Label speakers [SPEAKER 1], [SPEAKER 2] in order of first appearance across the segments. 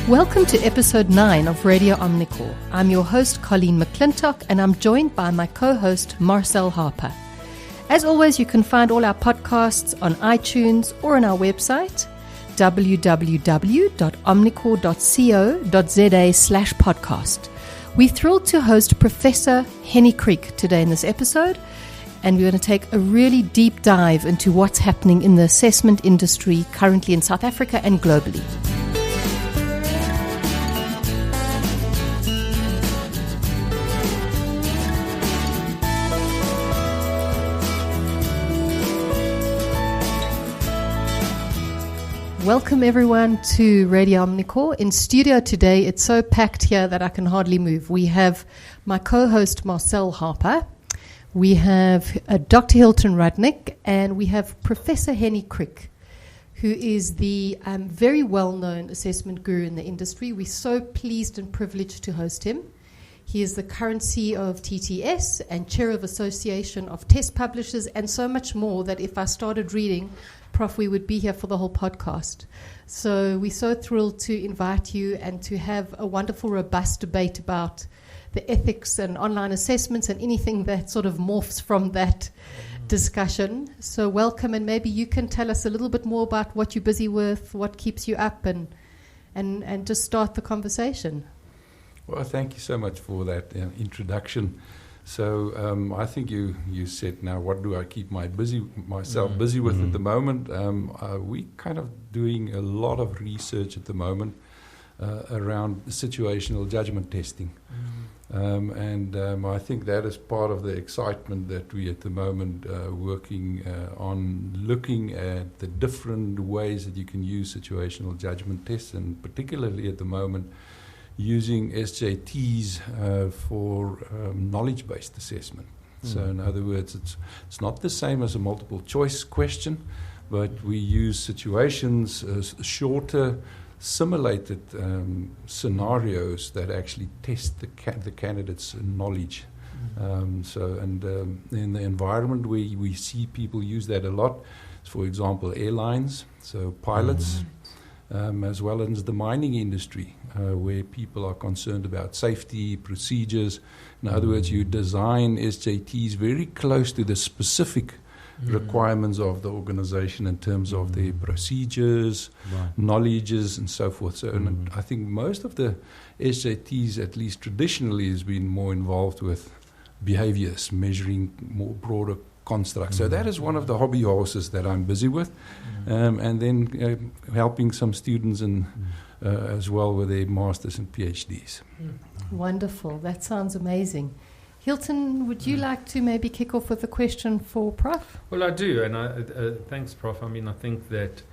[SPEAKER 1] Welcome to episode 9 of Radio Omnicor. I'm your host, Colleen Mclintock, and I'm joined by my co-host, Marcel Harper. As always, you can find all our podcasts on iTunes or on our website, www.omnicor.co.za/podcast. We're thrilled to host Professor Hennie Kriek today in this episode, and we're going to take a really deep dive into what's happening in the assessment industry currently in South Africa and globally. Welcome everyone to Radio Omnicor. In studio today, it's so packed here that I can hardly move. We have my co-host Marcel Harper, we have Dr. Hilton Rudnick, and we have Professor Hennie Kriek, who is the very well-known assessment guru in the industry. We're so pleased and privileged to host him. He is the current CEO of TTS and chair of Association of Test Publishers and so much more that if I started reading, Prof, we would be here for the whole podcast. So we're so thrilled to invite you and to have a wonderful, robust debate about the ethics and online assessments and anything that sort of morphs from that discussion. So welcome, and maybe you can tell us a little bit more about what you're busy with, what keeps you up, and just start the conversation.
[SPEAKER 2] Well, thank you so much for that introduction. So I think you said now, what do I keep myself busy with at the moment? We kind of doing a lot of research at the moment around situational judgment testing. I think that is part of the excitement that we at the moment working on, looking at the different ways that you can use situational judgment tests, and particularly at the moment using SJTs for knowledge-based assessment. So in other words, it's not the same as a multiple choice question, but we use situations, shorter simulated scenarios that actually test the candidate's knowledge. In the environment where we see people use that a lot, for example, airlines, so pilots, as well as the mining industry, where people are concerned about safety procedures. In other words, you design SJTs very close to the specific requirements of the organization in terms of their procedures, knowledges, and so forth. So and I think most of the SJTs, at least traditionally, has been more involved with behaviors, measuring more broader constructs. So that is one of the hobby horses that I'm busy with, and then helping some students as well with their masters and PhDs.
[SPEAKER 1] Wonderful. That sounds amazing. Hilton, would you like to maybe kick off with a question for Prof?
[SPEAKER 3] Well, I do, and thanks, Prof. I mean, I think that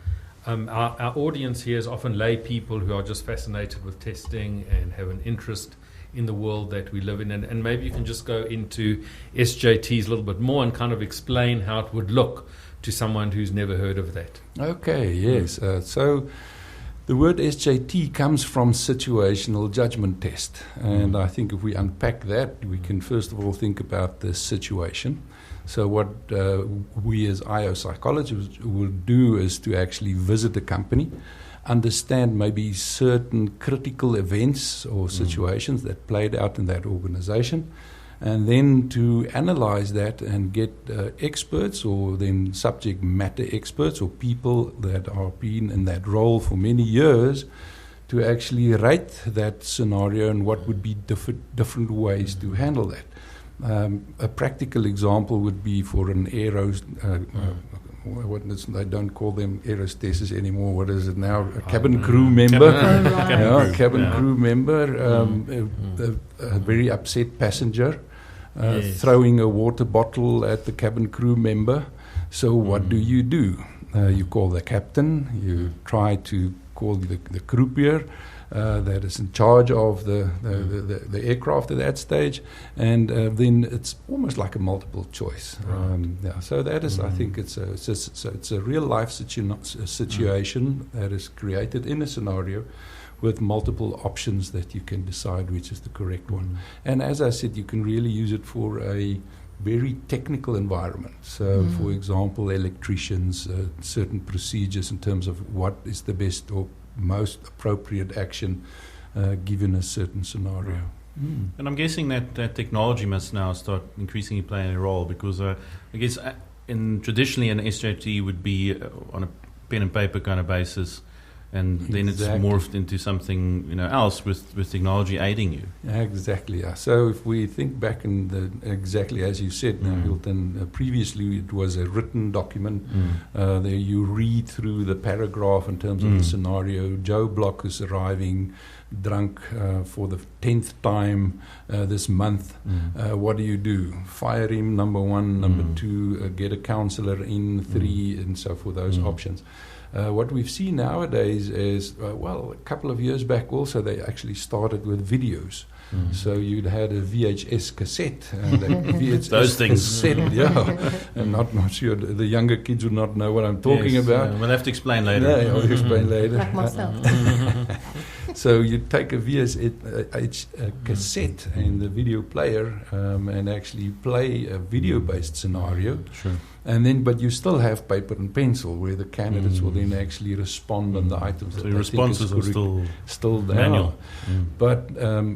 [SPEAKER 3] our audience here is often lay people who are just fascinated with testing and have an interest in the world that we live in, and maybe you can just go into SJTs a little bit more and kind of explain how it would look to someone who's never heard of that.
[SPEAKER 2] Okay, yes. So the word SJT comes from situational judgment test, and I think if we unpack that, we can first of all think about the situation. So what we as IO psychologists will do is to actually visit a company, understand maybe certain critical events or situations that played out in that organization, and then to analyze that and get experts or then subject matter experts or people that are been in that role for many years to actually rate that scenario and what would be different ways to handle that. A practical example would be for an they don't call them aerostesses anymore. What is it now? A cabin crew member. Cabin crew member. A very upset passenger throwing a water bottle at the cabin crew member. So what do? You call the captain. You try to call the croupier that is in charge of the aircraft at that stage, and then it's almost like a multiple choice. So that is, I think, it's a real life situation that is created in a scenario with multiple options that you can decide which is the correct one. And as I said, you can really use it for a very technical environment. So, for example, electricians, certain procedures in terms of what is the best or most appropriate action given a certain scenario.
[SPEAKER 4] And I'm guessing that technology must now start increasingly playing a role, because I guess traditionally an SJT would be on a pen and paper kind of basis, and then it's morphed into something else with technology aiding you.
[SPEAKER 2] Exactly. Yeah. So if we think back exactly as you said, Hilton, previously it was a written document. There you read through the paragraph in terms of the scenario. Joe Block is arriving drunk for the 10th time this month. What do? Fire him, number one. Number two, get a counsellor in. 3, and so forth, those options. What we've seen nowadays is, a couple of years back also, they actually started with videos. So you'd had a VHS cassette. And VHS
[SPEAKER 4] those things.
[SPEAKER 2] Cassette, I'm not sure. The younger kids would not know what I'm talking about.
[SPEAKER 4] We'll have to explain later.
[SPEAKER 2] Yeah, I'll explain later.
[SPEAKER 1] Like Marcel.
[SPEAKER 2] So you take a VHS cassette and the video player and actually play a video-based scenario.
[SPEAKER 4] Sure.
[SPEAKER 2] And then, but you still have paper and pencil where the candidates will then actually respond on the items.
[SPEAKER 4] So
[SPEAKER 2] that
[SPEAKER 4] your
[SPEAKER 2] they think
[SPEAKER 4] responses are still
[SPEAKER 2] manual. But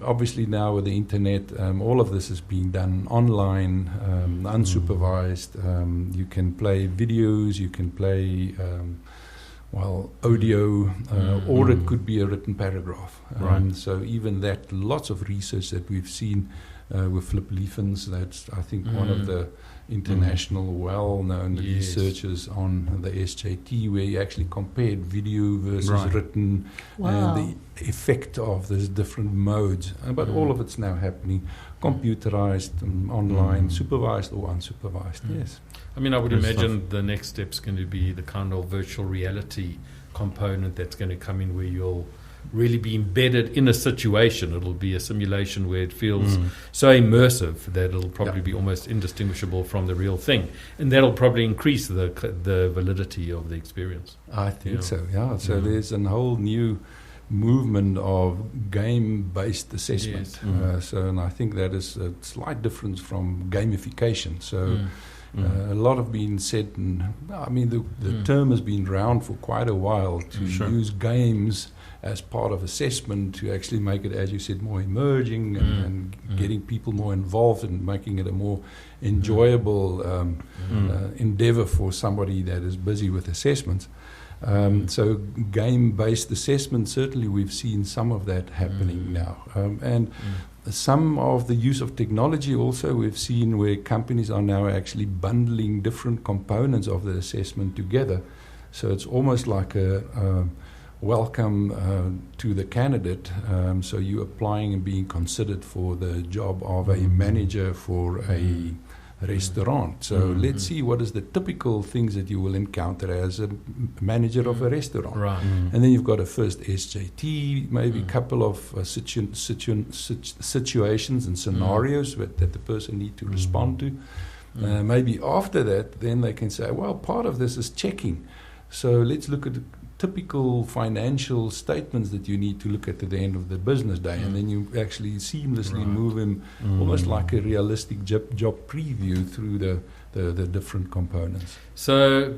[SPEAKER 2] obviously now with the internet, all of this is being done online, unsupervised. You can play videos, you can play audio, or it could be a written paragraph. So even that, lots of research that we've seen with Flip Liefens, that's I think one of the international well-known researchers on the SJT, where he actually compared video versus written and the effect of these different modes. But all of it's now happening computerized, online, supervised or unsupervised. Yes.
[SPEAKER 3] I mean, I would imagine the next step's going to be the kind of virtual reality component that's going to come in, where you'll really be embedded in a situation. It'll be a simulation where it feels so immersive that it'll probably be almost indistinguishable from the real thing, and that'll probably increase the validity of the experience.
[SPEAKER 2] I think so. Yeah. So there's a whole new movement of game-based assessment. And I think that is a slight difference from gamification. So. A lot have been said, and I mean the term has been around for quite a while to use games as part of assessment to actually make it, as you said, more emerging and getting people more involved and making it a more enjoyable endeavor for somebody that is busy with assessments. So game-based assessment, certainly we've seen some of that happening now. Some of the use of technology also we've seen where companies are now actually bundling different components of the assessment together. So it's almost like a welcome to the candidate. So you're applying and being considered for the job of a manager for a restaurant. So let's see what is the typical things that you will encounter as a manager of a restaurant. And then you've got a first SJT, maybe a couple of situations and scenarios that the person need to respond to. Maybe after that, then they can say, well, part of this is checking. So let's look at typical financial statements that you need to look at the end of the business day, and then you actually seamlessly move him almost like a realistic job preview through the different components.
[SPEAKER 3] So,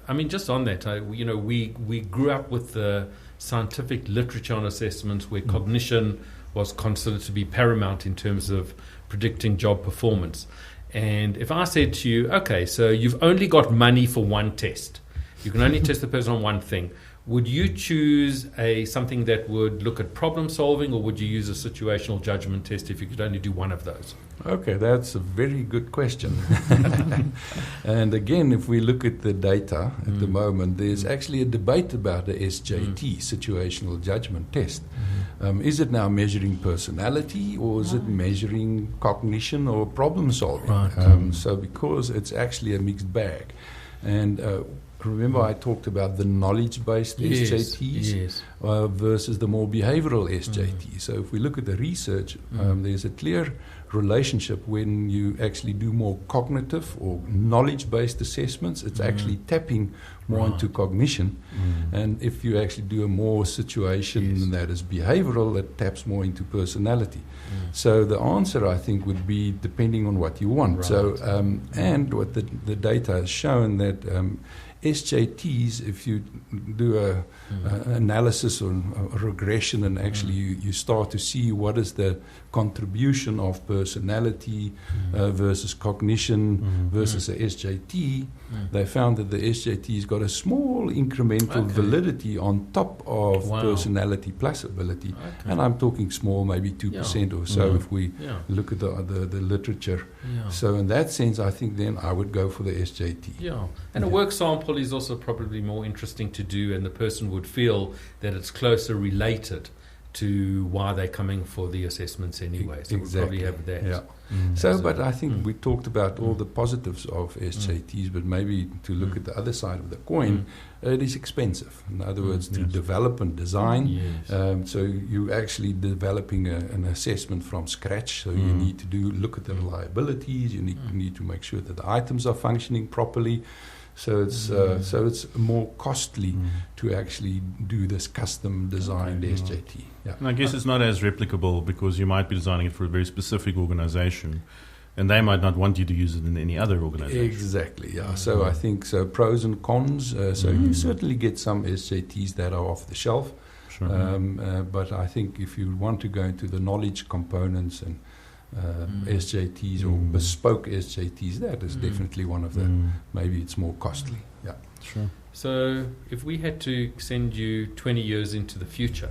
[SPEAKER 3] I mean, just on that, we grew up with the scientific literature on assessments where cognition was considered to be paramount in terms of predicting job performance. And if I said to you, okay, so you've only got money for one test, you can only test the person on one thing, would you choose something that would look at problem solving, or would you use a situational judgment test if you could only do one of those?
[SPEAKER 2] Okay, that's a very good question. And again, if we look at the data at the moment, there's actually a debate about the SJT, situational judgment test. Is it now measuring personality, or is it measuring cognition or problem solving? So because it's actually a mixed bag. And remember I talked about the knowledge-based SJTs versus the more behavioral SJTs. So if we look at the research, there's a clear relationship when you actually do more cognitive or knowledge-based assessments. It's actually tapping more into cognition. And if you actually do a more situation that is behavioral, it taps more into personality. So the answer, I think, would be depending on what you want. So, and what the data has shown that SJTs, if you do a analysis or a regression, and actually you start to see what is the contribution of personality versus cognition versus a SJT, they found that the SJT's got a small incremental validity on top of personality plus ability. And I'm talking small, maybe 2% or so if we look at the literature. So in that sense, I think then I would go for the SJT.
[SPEAKER 3] And a work sample is also probably more interesting to do, and the person would feel that it's closer related to why they're coming for the assessments anyway. So we'll probably have that. So, but I think we talked about all the positives of SJTs, but maybe to look at the other side of the coin, it is expensive. In other words, to develop and design. So you're actually developing an assessment from scratch. So you need to look at the reliabilities. You need to make sure that the items are functioning properly. So it's more costly to actually do this custom designed SJT.
[SPEAKER 4] And I guess it's not as replicable because you might be designing it for a very specific organization, and they might not want you to use it in any other organization.
[SPEAKER 2] Exactly, So I think pros and cons. So you certainly get some SJTs that are off the shelf. But I think if you want to go into the knowledge components and SJTs or bespoke SJTs, that is definitely one of the, maybe it's more costly.
[SPEAKER 3] So if we had to send you 20 years into the future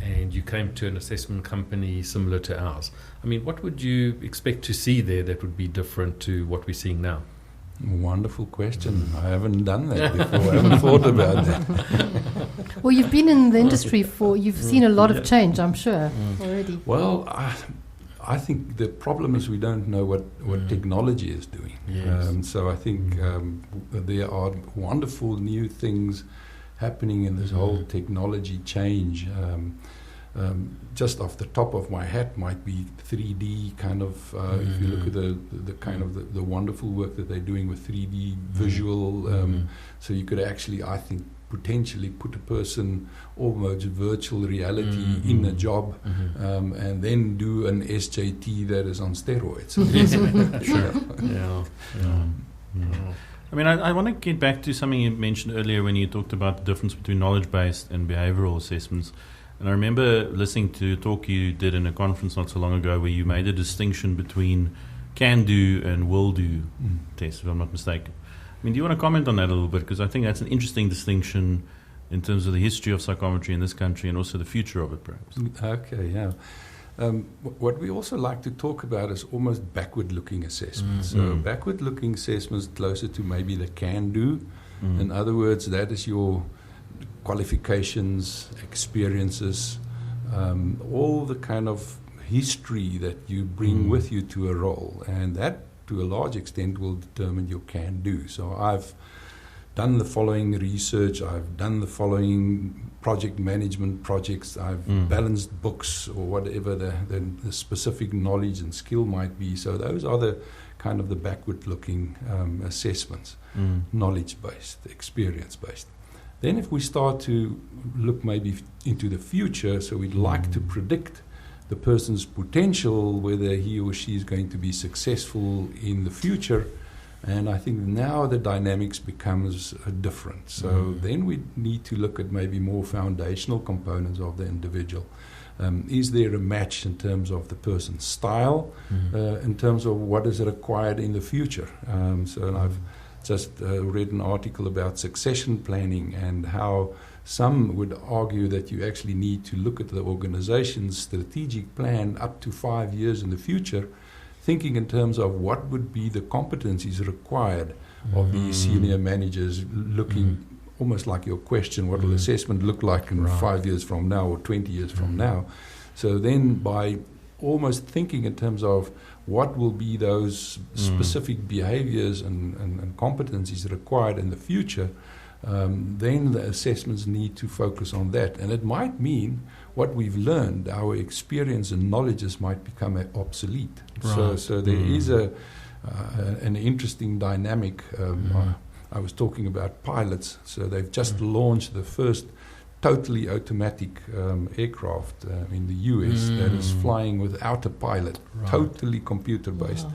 [SPEAKER 3] and you came to an assessment company similar to ours, I mean, what would you expect to see there that would be different to what we're seeing now?
[SPEAKER 2] Wonderful question. I haven't done that before. I haven't thought about that.
[SPEAKER 1] Well, you've been in the industry you've seen a lot of change, I'm sure, already.
[SPEAKER 2] Well, I think the problem is we don't know what technology is doing. So I think there are wonderful new things happening in this whole technology change. Just off the top of my head might be 3D kind of, if you look at the kind of the wonderful work that they're doing with 3D visual, so you could actually, I think, potentially put a person almost virtual reality in a job and then do an SJT that is on steroids.
[SPEAKER 4] I mean, I want to get back to something you mentioned earlier when you talked about the difference between knowledge-based and behavioral assessments. And I remember listening to a talk you did in a conference not so long ago where you made a distinction between can-do and will-do tests, if I'm not mistaken. I mean, do you want to comment on that a little bit? Because I think that's an interesting distinction in terms of the history of psychometry in this country and also the future of it, perhaps.
[SPEAKER 2] Okay, what we also like to talk about is almost backward-looking assessments. So backward-looking assessments closer to maybe the can-do. In other words, that is your qualifications, experiences, all the kind of history that you bring with you to a role. And that, to a large extent, will determine your can-do. So I've done the following research, I've done the following project management projects, I've balanced books or whatever the specific knowledge and skill might be. So those are the kind of the backward-looking assessments, knowledge-based, experience-based. Then if we start to look maybe into the future, so we'd like to predict the person's potential, whether he or she is going to be successful in the future. And I think now the dynamics becomes different. So then we need to look at maybe more foundational components of the individual. Is there a match in terms of the person's style, in terms of what is required in the future? So I've just read an article about succession planning and how some would argue that you actually need to look at the organization's strategic plan up to 5 years in the future, thinking in terms of what would be the competencies required of these senior managers, looking almost like your question, what will assessment look like in 5 years from now or 20 years from now? So then by almost thinking in terms of what will be those specific behaviors and competencies required in the future, then the assessments need to focus on that. And it might mean what we've learned, our experience and knowledges might become obsolete. So there is an interesting dynamic. I was talking about pilots. So they've just launched the first totally automatic aircraft in the US that is flying without a pilot, totally computer-based.
[SPEAKER 1] Wow.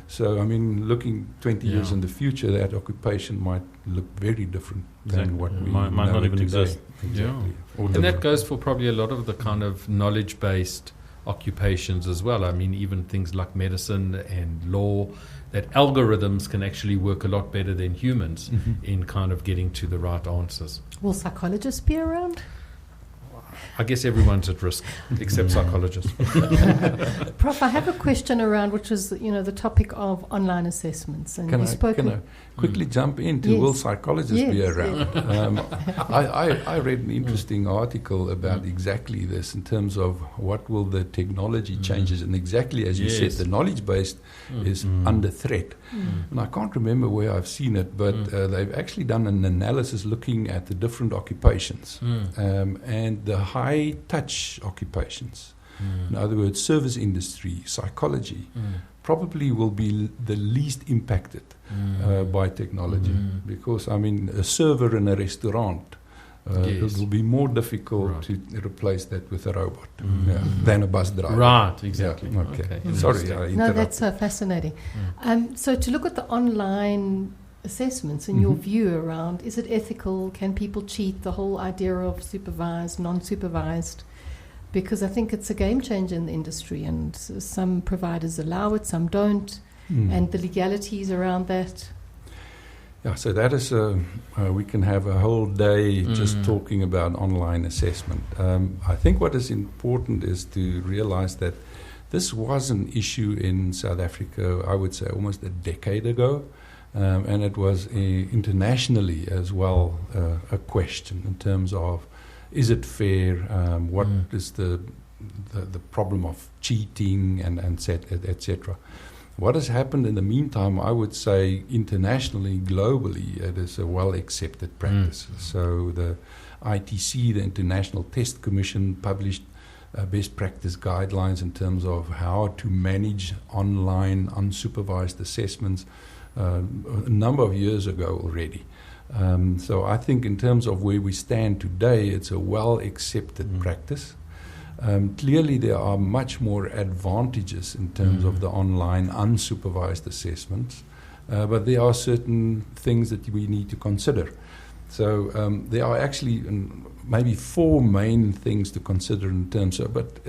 [SPEAKER 2] So, I mean, looking 20 years in the future, that occupation might look very different than what we
[SPEAKER 4] might
[SPEAKER 2] know
[SPEAKER 4] not even
[SPEAKER 2] today.
[SPEAKER 4] exist.
[SPEAKER 2] Exactly. Or
[SPEAKER 3] And that goes for probably a lot of the kind of knowledge-based occupations as well. I mean, even things like medicine and law, that algorithms can actually work a lot better than humans in kind of getting to the right answers.
[SPEAKER 1] Will psychologists be around?
[SPEAKER 3] I guess everyone's at risk, except psychologists.
[SPEAKER 1] Prof, I have a question around, which is, the topic of online assessments. And
[SPEAKER 2] Can
[SPEAKER 1] you spoke.
[SPEAKER 2] I quickly jump into
[SPEAKER 1] Yes.
[SPEAKER 2] will psychologists be
[SPEAKER 1] Yes,
[SPEAKER 2] around? I read an interesting article about exactly this in terms of what will the technology changes, and exactly as you said, the knowledge-based is under threat. And I can't remember where I've seen it, but they've actually done an analysis looking at the different occupations and the high-touch occupations. In other words, service industry, psychology, probably will be the least impacted by technology. Because, I mean, a server in a restaurant, it will be more difficult to replace that with a robot than a bus driver.
[SPEAKER 3] Right, exactly.
[SPEAKER 2] Yeah, okay.
[SPEAKER 3] Okay.
[SPEAKER 2] Sorry, I
[SPEAKER 1] No,
[SPEAKER 2] interrupted.
[SPEAKER 1] that's fascinating. So to look at the online assessments and your view around, is it ethical? Can people cheat? The whole idea of supervised, non-supervised, because I think it's a game changer in the industry, and some providers allow it, some don't, and the legalities around that.
[SPEAKER 2] Yeah, so that is we can have a whole day just talking about online assessment. I think what is important is to realize that this was an issue in South Africa, I would say almost a decade ago. And it was internationally as well a question in terms of, is it fair? What is the problem of cheating and et cetera? What has happened in the meantime, I would say internationally, globally, it is a well-accepted practice. So the ITC, the International Test Commission, published best practice guidelines in terms of how to manage online unsupervised assessments a number of years ago already. So I think in terms of where we stand today, it's a well-accepted practice. Clearly, there are much more advantages in terms of the online unsupervised assessments, but there are certain things that we need to consider. So there are actually maybe four main things to consider in terms of, but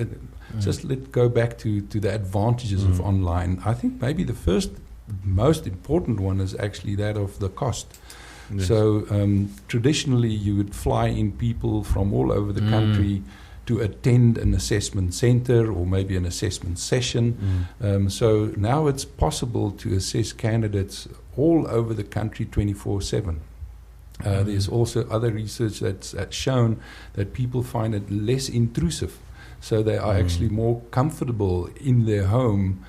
[SPEAKER 2] just let's go back to the advantages of online. I think maybe the first most important one is actually that of the cost. Yes. So traditionally you would fly in people from all over the country to attend an assessment center or maybe an assessment session. So now it's possible to assess candidates all over the country 24/7. There's also other research that's shown that people find it less intrusive. So they are actually more comfortable in their home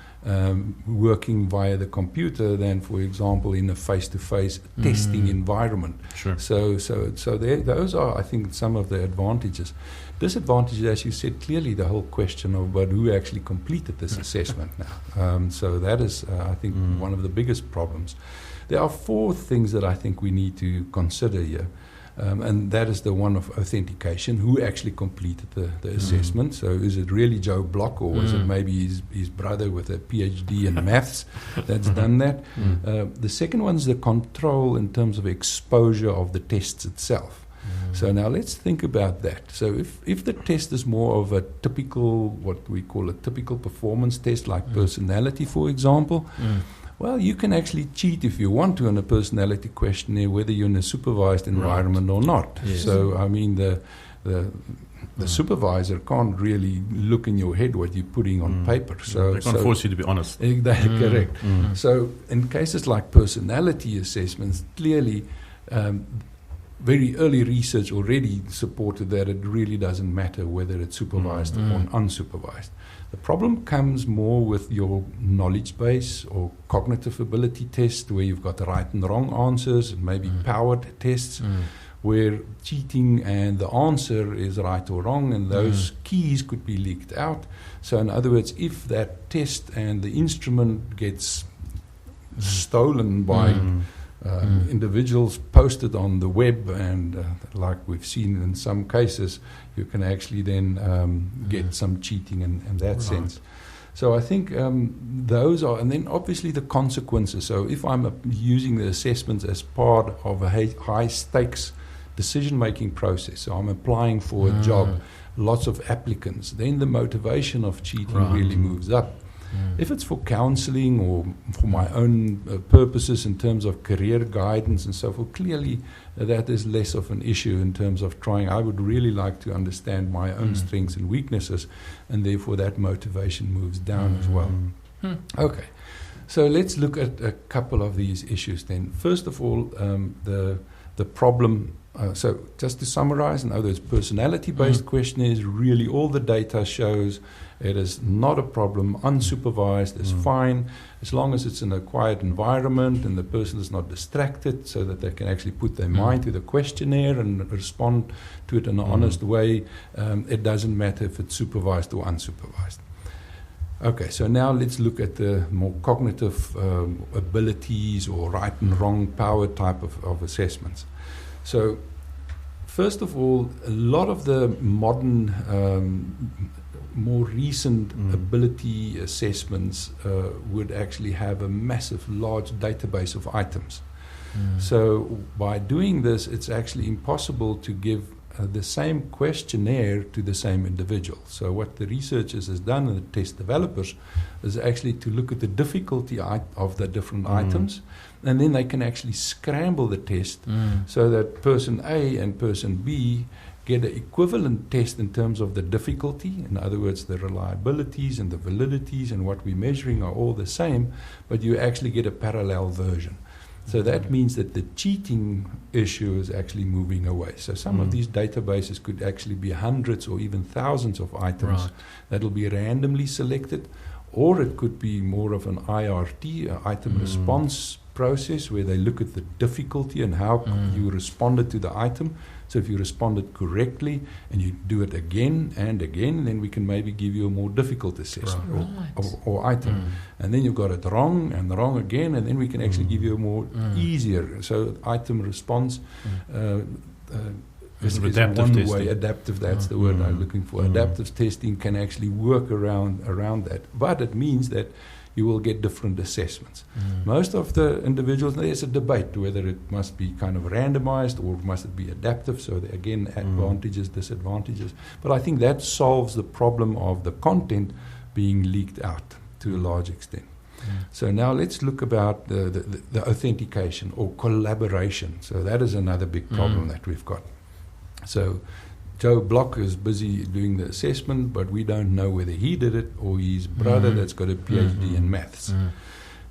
[SPEAKER 2] working via the computer than, for example, in a face-to-face testing environment.
[SPEAKER 4] Sure.
[SPEAKER 2] So those are, I think, some of the advantages. Disadvantages, as you said, clearly the whole question of but who actually completed this assessment now. So that is, I think, one of the biggest problems. There are four things that I think we need to consider here. And that is the one of authentication. Who actually completed the assessment? So is it really Joe Block, or was it maybe his brother with a PhD in maths that's done that? The second one is the control in terms of exposure of the tests itself. So now let's think about that. So if the test is more of a typical, what we call a typical performance test, like personality, for example, well, you can actually cheat if you want to on a personality questionnaire, whether you're in a supervised environment or not.
[SPEAKER 3] Yes.
[SPEAKER 2] So, I mean, the supervisor can't really look in your head what you're putting on paper. So
[SPEAKER 4] they can't force you to be honest.
[SPEAKER 2] Exactly, correct. So in cases like personality assessments, clearly very early research already supported that it really doesn't matter whether it's supervised or unsupervised. The problem comes more with your knowledge base or cognitive ability test, where you've got the right and wrong answers, and maybe powered tests, where cheating and the answer is right or wrong, and those keys could be leaked out. So in other words, if that test and the instrument gets stolen by individuals post it on the web, and like we've seen in some cases, you can actually then get some cheating in that sense. So I think those are, and then obviously the consequences. So if I'm using the assessments as part of a high stakes decision-making process, so I'm applying for a job, lots of applicants, then the motivation of cheating really moves up. If it's for counseling or for my own purposes in terms of career guidance and so forth, clearly that is less of an issue in terms of trying. I would really like to understand my own strengths and weaknesses, and therefore that motivation moves down as well. Okay, so let's look at a couple of these issues then. First of all, the problem. So just to summarize, in other words, personality-based questionnaires, really all the data shows it is not a problem. Unsupervised is fine, as long as it's in a quiet environment and the person is not distracted, so that they can actually put their mind to the questionnaire and respond to it in an honest way. It doesn't matter if it's supervised or unsupervised. Okay, so now let's look at the more cognitive abilities or right and wrong power type of assessments. So, first of all, a lot of the modern, more recent ability assessments would actually have a massive, large database of items. So, by doing this, it's actually impossible to give the same questionnaire to the same individual. So, what the researchers has done, and the test developers, is actually to look at the difficulty of the different items. And then they can actually scramble the test so that person A and person B get an equivalent test in terms of the difficulty. In other words, the reliabilities and the validities and what we're measuring are all the same, but you actually get a parallel version. So that means that the cheating issue is actually moving away. So some of these databases could actually be hundreds or even thousands of items that will be randomly selected, or it could be more of an IRT, an item response process, where they look at the difficulty and how you responded to the item. So if you responded correctly and you do it again and again, then we can maybe give you a more difficult assessment or item. And then you got it wrong and wrong again, and then we can actually give you a more easier. So item response is one way. Adaptive, that's the word I'm looking for. Adaptive testing can actually work around that. But it means that you will get different assessments. Most of the individuals, there's a debate whether it must be kind of randomized or must it be adaptive. So again, advantages, disadvantages. But I think that solves the problem of the content being leaked out to a large extent. So now let's look about the authentication or collaboration. So that is another big problem that we've got. So Joe Block is busy doing the assessment, but we don't know whether he did it or his brother that's got a PhD in maths.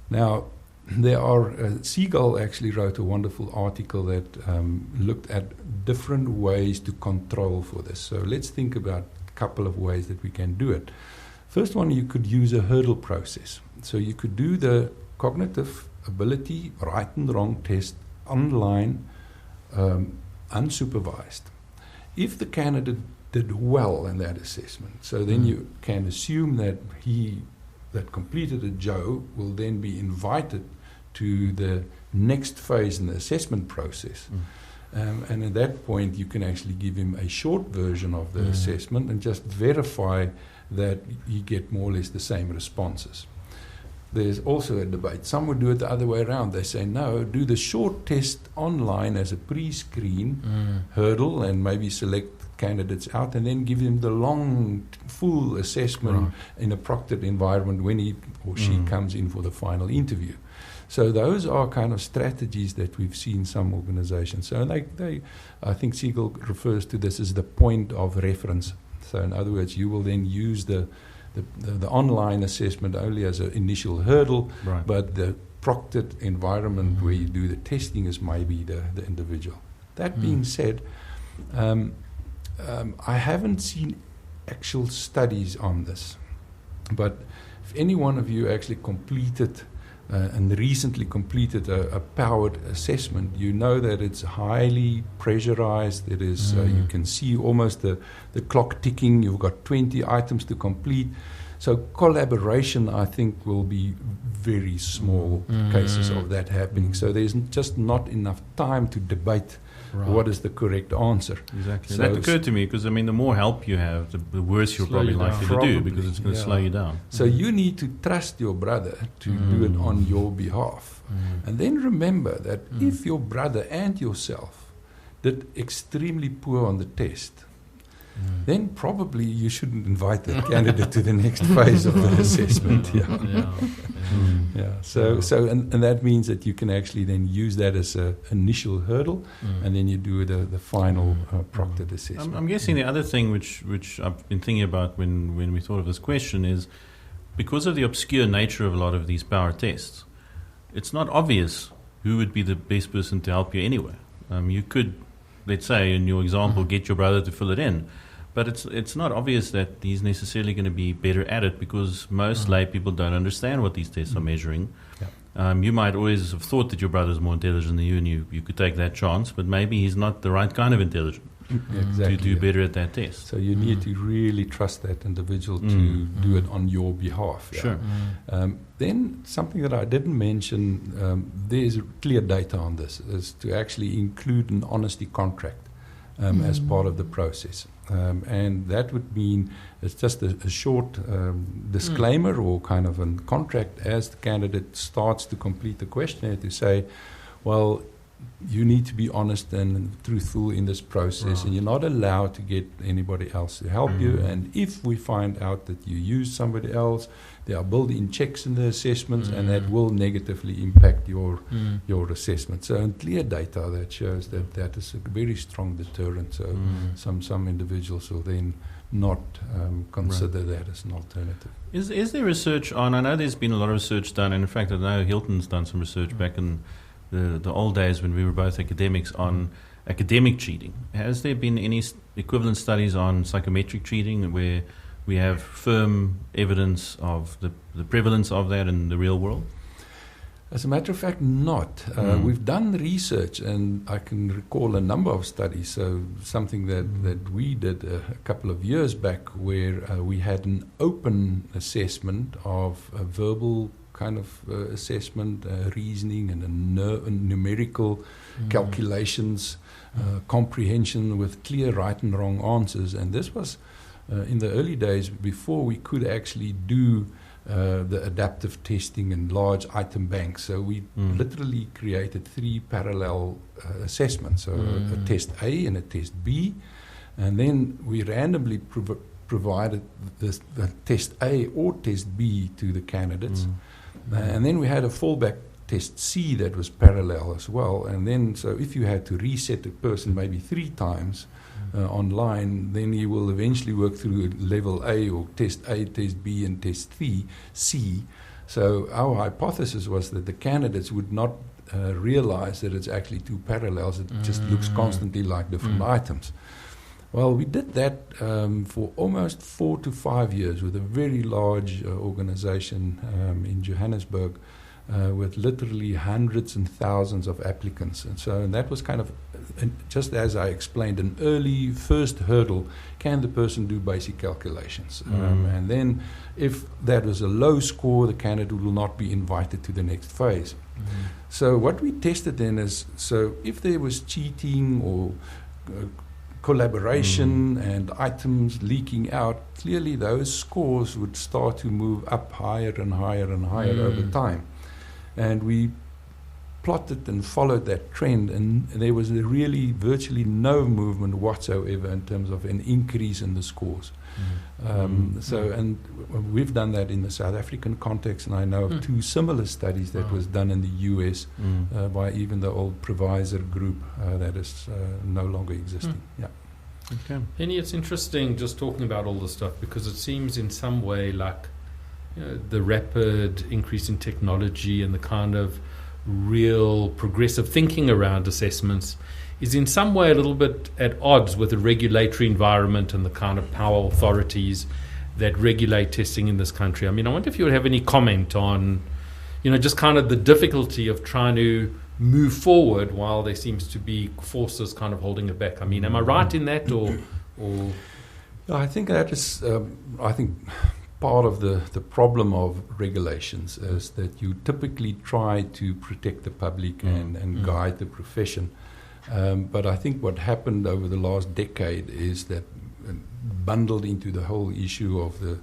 [SPEAKER 2] Now, there are, Siegel actually wrote a wonderful article that looked at different ways to control for this. So let's think about a couple of ways that we can do it. First one, you could use a hurdle process. So you could do the cognitive ability right and wrong test online, unsupervised. If the candidate did well in that assessment, so then you can assume that he that completed a Joe will then be invited to the next phase in the assessment process. And at that point, you can actually give him a short version of the assessment and just verify that you get more or less the same responses. There's also a debate. Some would do it the other way around. They say, no, do the short test online as a pre-screen hurdle and maybe select candidates out, and then give them the long, full assessment in a proctored environment when he or she comes in for the final interview. So those are kind of strategies that we've seen some organizations. So they I think Siegel refers to this as the point of reference. So in other words, you will then use the online assessment only as an initial hurdle, but the proctored environment where you do the testing is maybe the individual. That being said, I haven't seen actual studies on this, but if any one of you actually completed and recently completed a powered assessment, you know that it's highly pressurized. It is you can see almost the clock ticking. You've got 20 items to complete. So collaboration, I think, will be very small cases of that happening. So there's just not enough time to debate what is the correct answer.
[SPEAKER 4] Exactly.
[SPEAKER 2] So
[SPEAKER 4] that occurred to me because, I mean, the more help you have, the worse you're probably likely to do, because it's going to slow you down.
[SPEAKER 2] So you need to trust your brother to do it on your behalf. And then remember that if your brother and yourself did extremely poor on the test, then probably you shouldn't invite the candidate to the next phase of the assessment. And that means that you can actually then use that as an initial hurdle, and then you do the final proctored assessment.
[SPEAKER 4] I'm guessing the other thing which I've been thinking about when we thought of this question is, because of the obscure nature of a lot of these power tests, it's not obvious who would be the best person to help you anyway. You could, let's say in your example, get your brother to fill it in, but it's not obvious that he's necessarily going to be better at it, because most lay people don't understand what these tests are measuring. You might always have thought that your brother's more intelligent than you, and you could take that chance, but maybe he's not the right kind of intelligent to do better at that test.
[SPEAKER 2] So you need to really trust that individual to do it on your behalf.
[SPEAKER 4] Sure.
[SPEAKER 2] Then something that I didn't mention, there's clear data on this, is to actually include an honesty contract as part of the process. And that would mean it's just a short disclaimer or kind of a contract as the candidate starts to complete the questionnaire to say, well, you need to be honest and truthful in this process, and you're not allowed to get anybody else to help you. And if we find out that you use somebody else, there are built-in checks in the assessments, and that will negatively impact your assessment. So, and clear data that shows that is a very strong deterrent. So, some individuals will then not consider that as an alternative.
[SPEAKER 4] Is there research on? I know there's been a lot of research done, and in fact, I know Hilton's done some research back in the old days when we were both academics on academic cheating. Has there been any equivalent studies on psychometric cheating where we have firm evidence of the prevalence of that in the real world?
[SPEAKER 2] As a matter of fact, not. We've done research, and I can recall a number of studies. So something that we did a couple of years back, where we had an open assessment of a verbal kind of assessment, reasoning, and numerical calculations, comprehension with clear right and wrong answers. And this was in the early days before we could actually do the adaptive testing and large item banks. So we literally created 3 parallel assessments, so a test A and a test B, and then we randomly provided the test A or test B to the candidates. And then we had a fallback test C that was parallel as well. And then, so if you had to reset a person maybe 3 times online, then you will eventually work through level A or test A, test B, and test C. So our hypothesis was that the candidates would not realize that it's actually 2 parallels. It just looks constantly like different items. Well, we did that for almost 4 to 5 years with a very large organization in Johannesburg with literally hundreds and thousands of applicants. And that was kind of, just as I explained, an early first hurdle. Can the person do basic calculations? And then if that was a low score, the candidate will not be invited to the next phase. So what we tested then is, so if there was cheating or collaboration and items leaking out, clearly those scores would start to move up higher and higher and higher over time. And we plotted and followed that trend, and there was really virtually no movement whatsoever in terms of an increase in the scores. And we've done that in the South African context, and I know of 2 similar studies that was done in the US by even the old Provisor group that is no longer existing.
[SPEAKER 3] Okay. Hennie, it's interesting just talking about all this stuff, because it seems in some way like the rapid increase in technology and the kind of real progressive thinking around assessments is in some way a little bit at odds with the regulatory environment and the kind of power authorities that regulate testing in this country. I mean, I wonder if you would have any comment on, just kind of the difficulty of trying to move forward while there seems to be forces kind of holding it back. I mean, am I right in that, or?
[SPEAKER 2] I think that is, part of the problem of regulations is that you typically try to protect the public and guide the profession. But I think what happened over the last decade is that bundled into the whole issue of the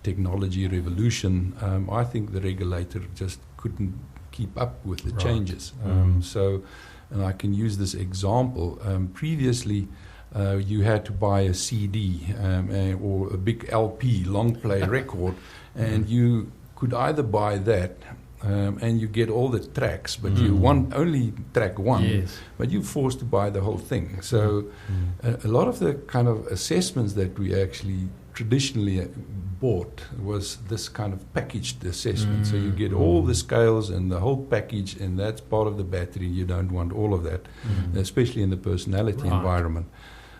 [SPEAKER 2] technology revolution, I think the regulator just couldn't keep up with the changes. So, and I can use this example. Previously, you had to buy a CD or a big LP, long play record, and you could either buy that and you get all the tracks, but you want only track one, but you're forced to buy the whole thing. So a lot of the kind of assessments that we actually traditionally bought was this kind of packaged assessment. So you get all the scales and the whole package, and that's part of the battery. You don't want all of that, especially in the personality environment.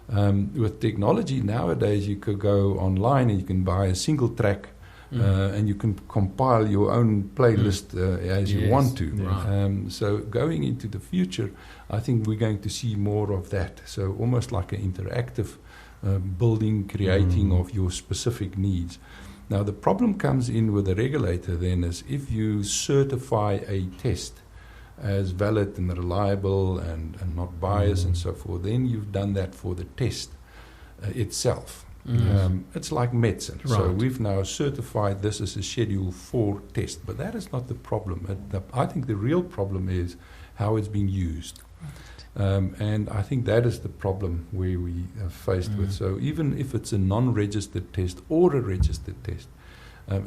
[SPEAKER 2] With technology nowadays, you could go online and you can buy a single track, and you can compile your own playlist as you want to. So going into the future, I think we're going to see more of that. So almost like an interactive building, creating of your specific needs. Now the problem comes in with the regulator then is if you certify a test as valid and reliable and not biased and so forth, then you've done that for the test itself. It's like medicine. Right. So we've now certified this as a Schedule 4 test, but that is not the problem. I think the real problem is how it's being used. And I think that is the problem where we are faced with. So even if it's a non-registered test or a registered test,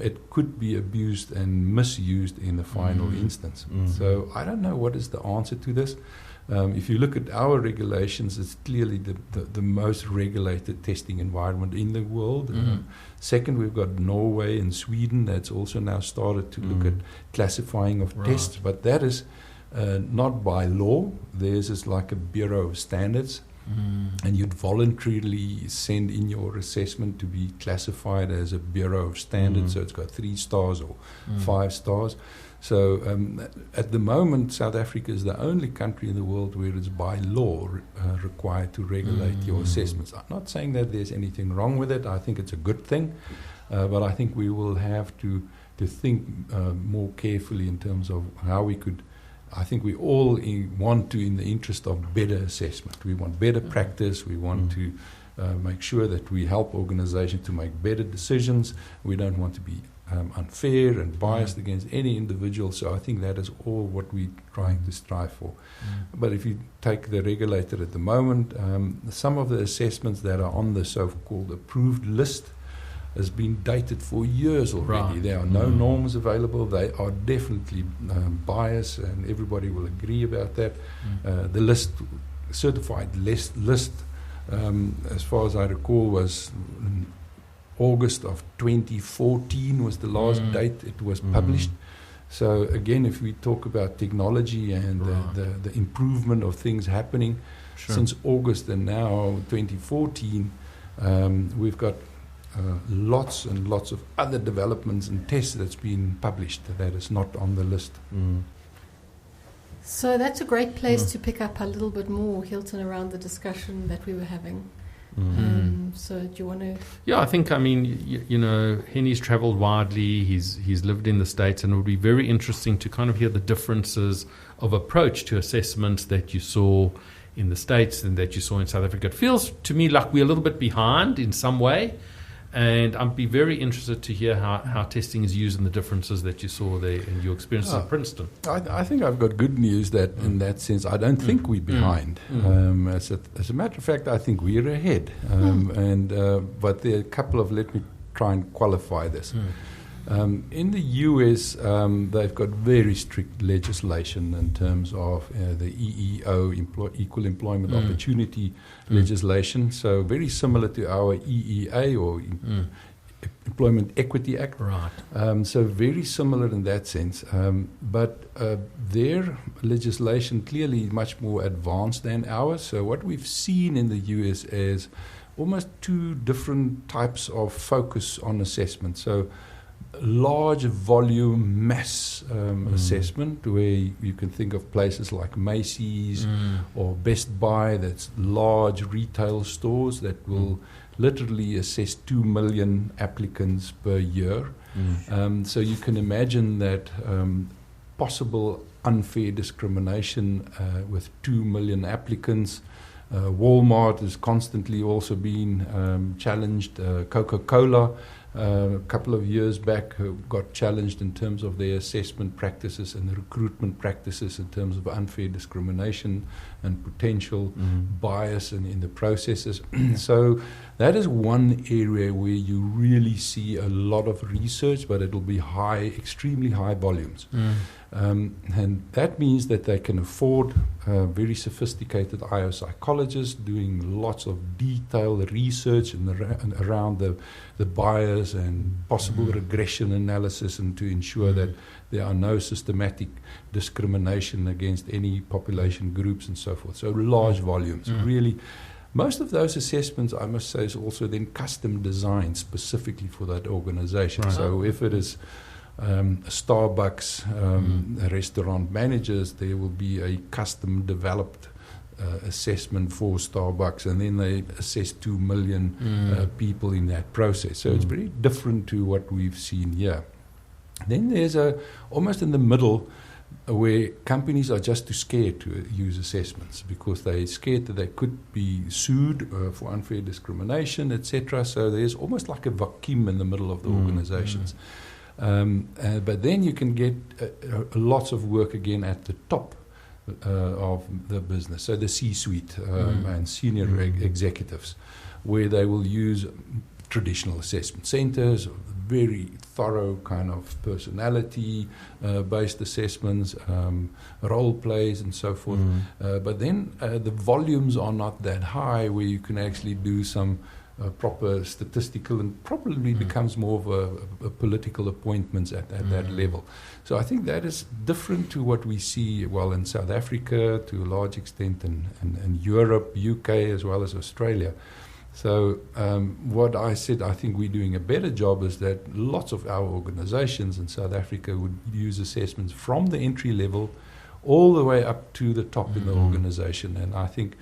[SPEAKER 2] it could be abused and misused in the final instance. So I don't know what is the answer to this. If you look at our regulations, it's clearly the most regulated testing environment in the world. Second, we've got Norway and Sweden that's also now started to look at classifying of tests, but that is not by law. Theirs is like a Bureau of Standards, and you'd voluntarily send in your assessment to be classified as a Bureau of Standards, so it's got 3 stars or 5 stars. So at the moment, South Africa is the only country in the world where it's by law required to regulate your assessments. I'm not saying that there's anything wrong with it. I think it's a good thing, but I think we will have to think more carefully in terms of how we could. I think we all want to, in the interest of better assessment. We want better practice. We want to make sure that we help organizations to make better decisions. We don't want to be unfair and biased against any individual. So I think that is all what we're trying to strive for. But if you take the regulator at the moment, some of the assessments that are on the so-called approved list has been dated for years already. There are no norms available. They are definitely biased, and everybody will agree about that. The list, certified list, as far as I recall, was August of 2014 was the last date it was published. So again, if we talk about technology and the improvement of things happening since August and now 2014, we've got lots and lots of other developments and tests that's been published that is not on the list.
[SPEAKER 1] So that's a great place to pick up a little bit more, Hilton, around the discussion that we were having. So do you want to?
[SPEAKER 3] Yeah, I think, you know, Hennie's travelled widely. He's lived in the States, and it would be very interesting to kind of hear the differences of approach to assessments that you saw in the States and that you saw in South Africa. It feels to me like we're a little bit behind in some way. And I'd be very interested to hear how testing is used and the differences that you saw there in your experiences in Princeton.
[SPEAKER 2] I think I've got good news that in that sense, I don't think we're behind. As a matter of fact, I think we're ahead. But there are a couple of, let me try and qualify this. In the US, they've got very strict legislation in terms of the EEO, Equal Employment Opportunity legislation. So very similar to our EEA or Employment Equity Act.
[SPEAKER 3] Right.
[SPEAKER 2] So very similar in that sense. But their legislation clearly is much more advanced than ours. So what we've seen in the US is almost 2 different types of focus on assessment. So large volume mass assessment, where you can think of places like Macy's or Best Buy, that's large retail stores that will literally assess 2 million applicants per year. So you can imagine that possible unfair discrimination with 2 million applicants. Walmart is constantly also being challenged. Coca-Cola, a couple of years back, got challenged in terms of their assessment practices and recruitment practices in terms of unfair discrimination and potential bias in the processes. So that is one area where you really see a lot of research, but it will be extremely high volumes. And that means that they can afford very sophisticated IO psychologists doing lots of detailed research around the bias and possible regression analysis, and to ensure that there are no systematic discrimination against any population groups and so forth. So large volumes, really. Most of those assessments, I must say, is also then custom designed specifically for that organization. Right. So if it is Starbucks restaurant managers, there will be a custom developed assessment for Starbucks, and then they assess 2 million people in that process. So it's very different to what we've seen here. Then there's almost in the middle where companies are just too scared to use assessments because they're scared that they could be sued for unfair discrimination, etc. So there's almost like a vacuum in the middle of the organizations. But then you can get lots of work again at the top of the business, so the C-suite and senior executives, where they will use traditional assessment centers, very thorough kind of personality-based assessments, role plays and so forth. But then the volumes are not that high where you can actually do some proper statistical, and probably becomes more of a political appointments at that level. So I think that is different to what we see, well, in South Africa to a large extent, and Europe, UK, as well as Australia. So what I said, I think we're doing a better job is that lots of our organizations in South Africa would use assessments from the entry level all the way up to the top in the organization. And I think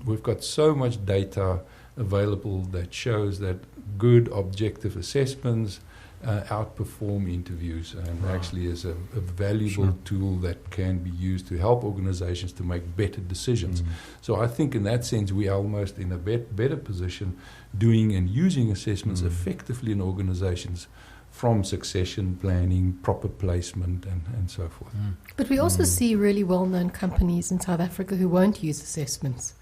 [SPEAKER 2] we've got so much data available that shows that good objective assessments outperform interviews, and actually is a valuable tool that can be used to help organizations to make better decisions. So I think in that sense we are almost in a better position doing and using assessments effectively in organizations, from succession planning, proper placement, and so forth.
[SPEAKER 1] But we also see really well-known companies in South Africa who won't use assessments.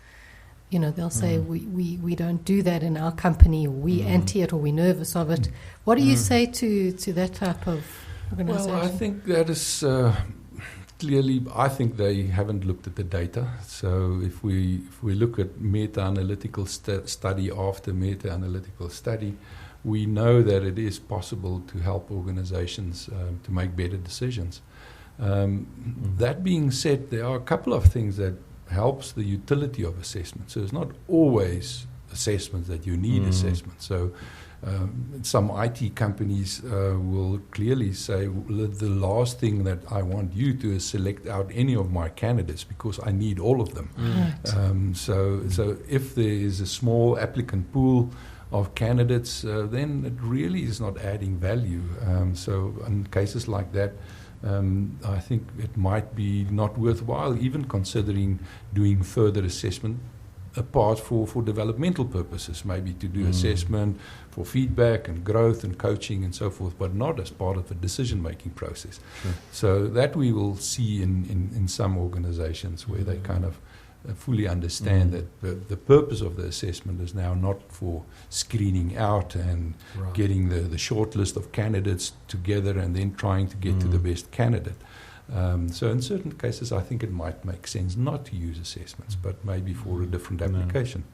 [SPEAKER 1] You know, they'll say, we don't do that in our company, or we anti it, or we're nervous of it. What do you say to that type of organization?
[SPEAKER 2] Well, I think that is clearly, I think they haven't looked at the data. So if we look at meta-analytical study after meta-analytical study, we know that it is possible to help organizations to make better decisions. That being said, there are a couple of things that helps the utility of assessment. So it's not always assessments that you need assessment. So some IT companies will clearly say, the last thing that I want you to is select out any of my candidates because I need all of them. So if there is a small applicant pool of candidates, then it really is not adding value. So in cases like that, I think it might be not worthwhile even considering doing further assessment apart for developmental purposes, maybe to do assessment for feedback and growth and coaching and so forth, but not as part of the decision-making process. So that we will see in some organizations where they kind of fully understand that the purpose of the assessment is now not for screening out and getting the short list of candidates together and then trying to get to the best candidate. So in certain cases, I think it might make sense not to use assessments, but maybe for a different application.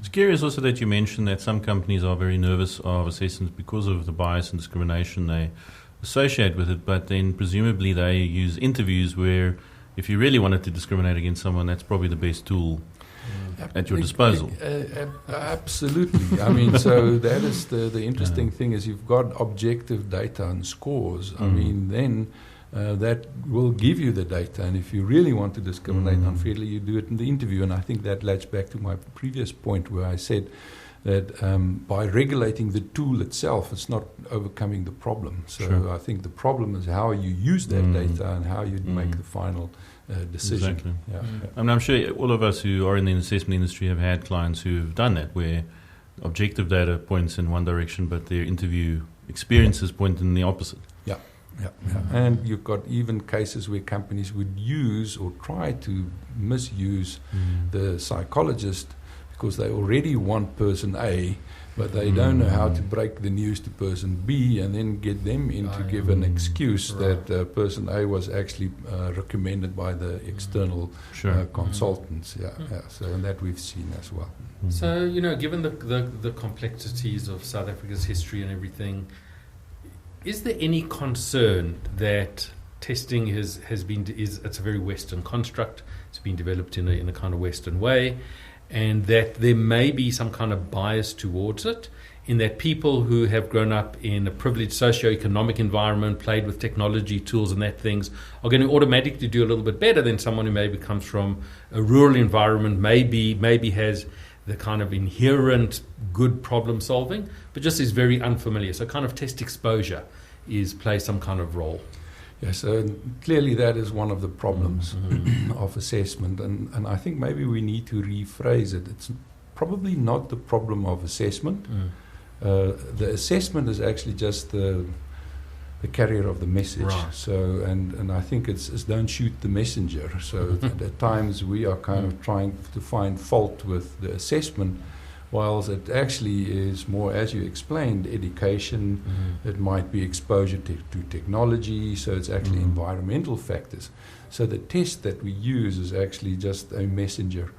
[SPEAKER 4] It's curious also that you mentioned that some companies are very nervous of assessments because of the bias and discrimination they associate with it, but then presumably they use interviews where if you really wanted to discriminate against someone, that's probably the best tool at your disposal.
[SPEAKER 2] Absolutely. I mean, so that is the interesting thing is you've got objective data and scores. I mean, then that will give you the data. And if you really want to discriminate unfairly, you do it in the interview. And I think that latches back to my previous point where I said that by regulating the tool itself, it's not overcoming the problem. So I think the problem is how you use that data and how you make the final decision.
[SPEAKER 4] Exactly. I mean, I'm sure all of us who are in the assessment industry have had clients who've done that, where objective data points in one direction, but their interview experiences point in the opposite.
[SPEAKER 2] Yeah. And you've got even cases where companies would use or try to misuse the psychologist because they already want person A, but they don't know how to break the news to person B and then get them in to give an excuse that person A was actually recommended by the external consultants. So and that we've seen as well.
[SPEAKER 3] So, given the complexities of South Africa's history and everything, is there any concern that testing it's a very Western construct, it's been developed in a kind of Western way, and that there may be some kind of bias towards it, in that people who have grown up in a privileged socio-economic environment, played with technology tools and that things, are going to automatically do a little bit better than someone who maybe comes from a rural environment, maybe has the kind of inherent good problem solving, but just is very unfamiliar. So kind of test exposure plays some kind of role.
[SPEAKER 2] Yes, so clearly that is one of the problems of assessment, and I think maybe we need to rephrase it. It's probably not the problem of assessment. The assessment is actually just the carrier of the message.
[SPEAKER 3] Right.
[SPEAKER 2] So, and I think it's don't shoot the messenger. So at times we are kind of trying to find fault with the assessment, whilst it actually is more, as you explained, education. It might be exposure to technology, so it's actually environmental factors. So the test that we use is actually just a messenger.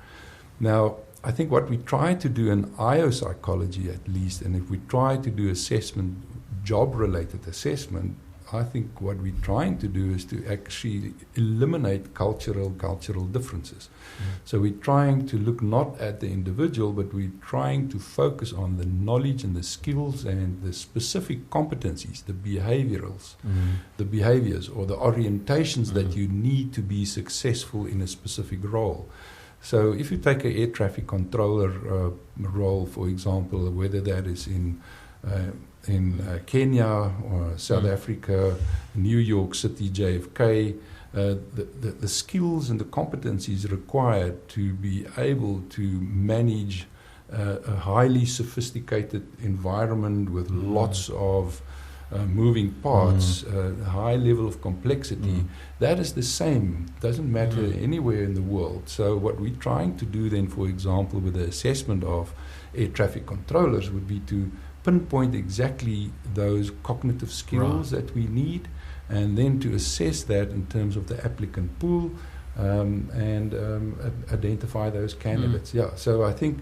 [SPEAKER 2] Now, I think what we try to do in IO psychology at least, and if we try to do assessment, job-related assessment, I think what we're trying to do is to actually eliminate cultural differences. So we're trying to look not at the individual, but we're trying to focus on the knowledge and the skills and the specific competencies, the behaviors or the orientations that you need to be successful in a specific role. So if you take an air traffic controller role, for example, whether that is in Kenya or South Africa, New York City, JFK, the skills and the competencies required to be able to manage a highly sophisticated environment with lots of moving parts, high level of complexity, that is the same. Doesn't matter anywhere in the world. So what we're trying to do then, for example, with the assessment of air traffic controllers would be to pinpoint exactly those cognitive skills that we need, and then to assess that in terms of the applicant pool and identify those candidates. So I think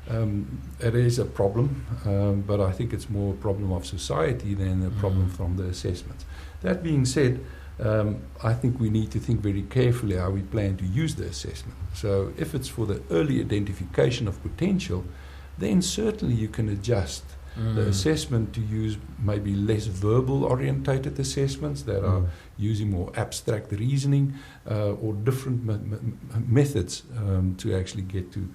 [SPEAKER 2] it is a problem, but I think it's more a problem of society than a problem from the assessments. That being said, I think we need to think very carefully how we plan to use the assessment. So if it's for the early identification of potential, then certainly you can adjust the assessment to use maybe less verbal orientated assessments that are using more abstract reasoning or different methods to actually get to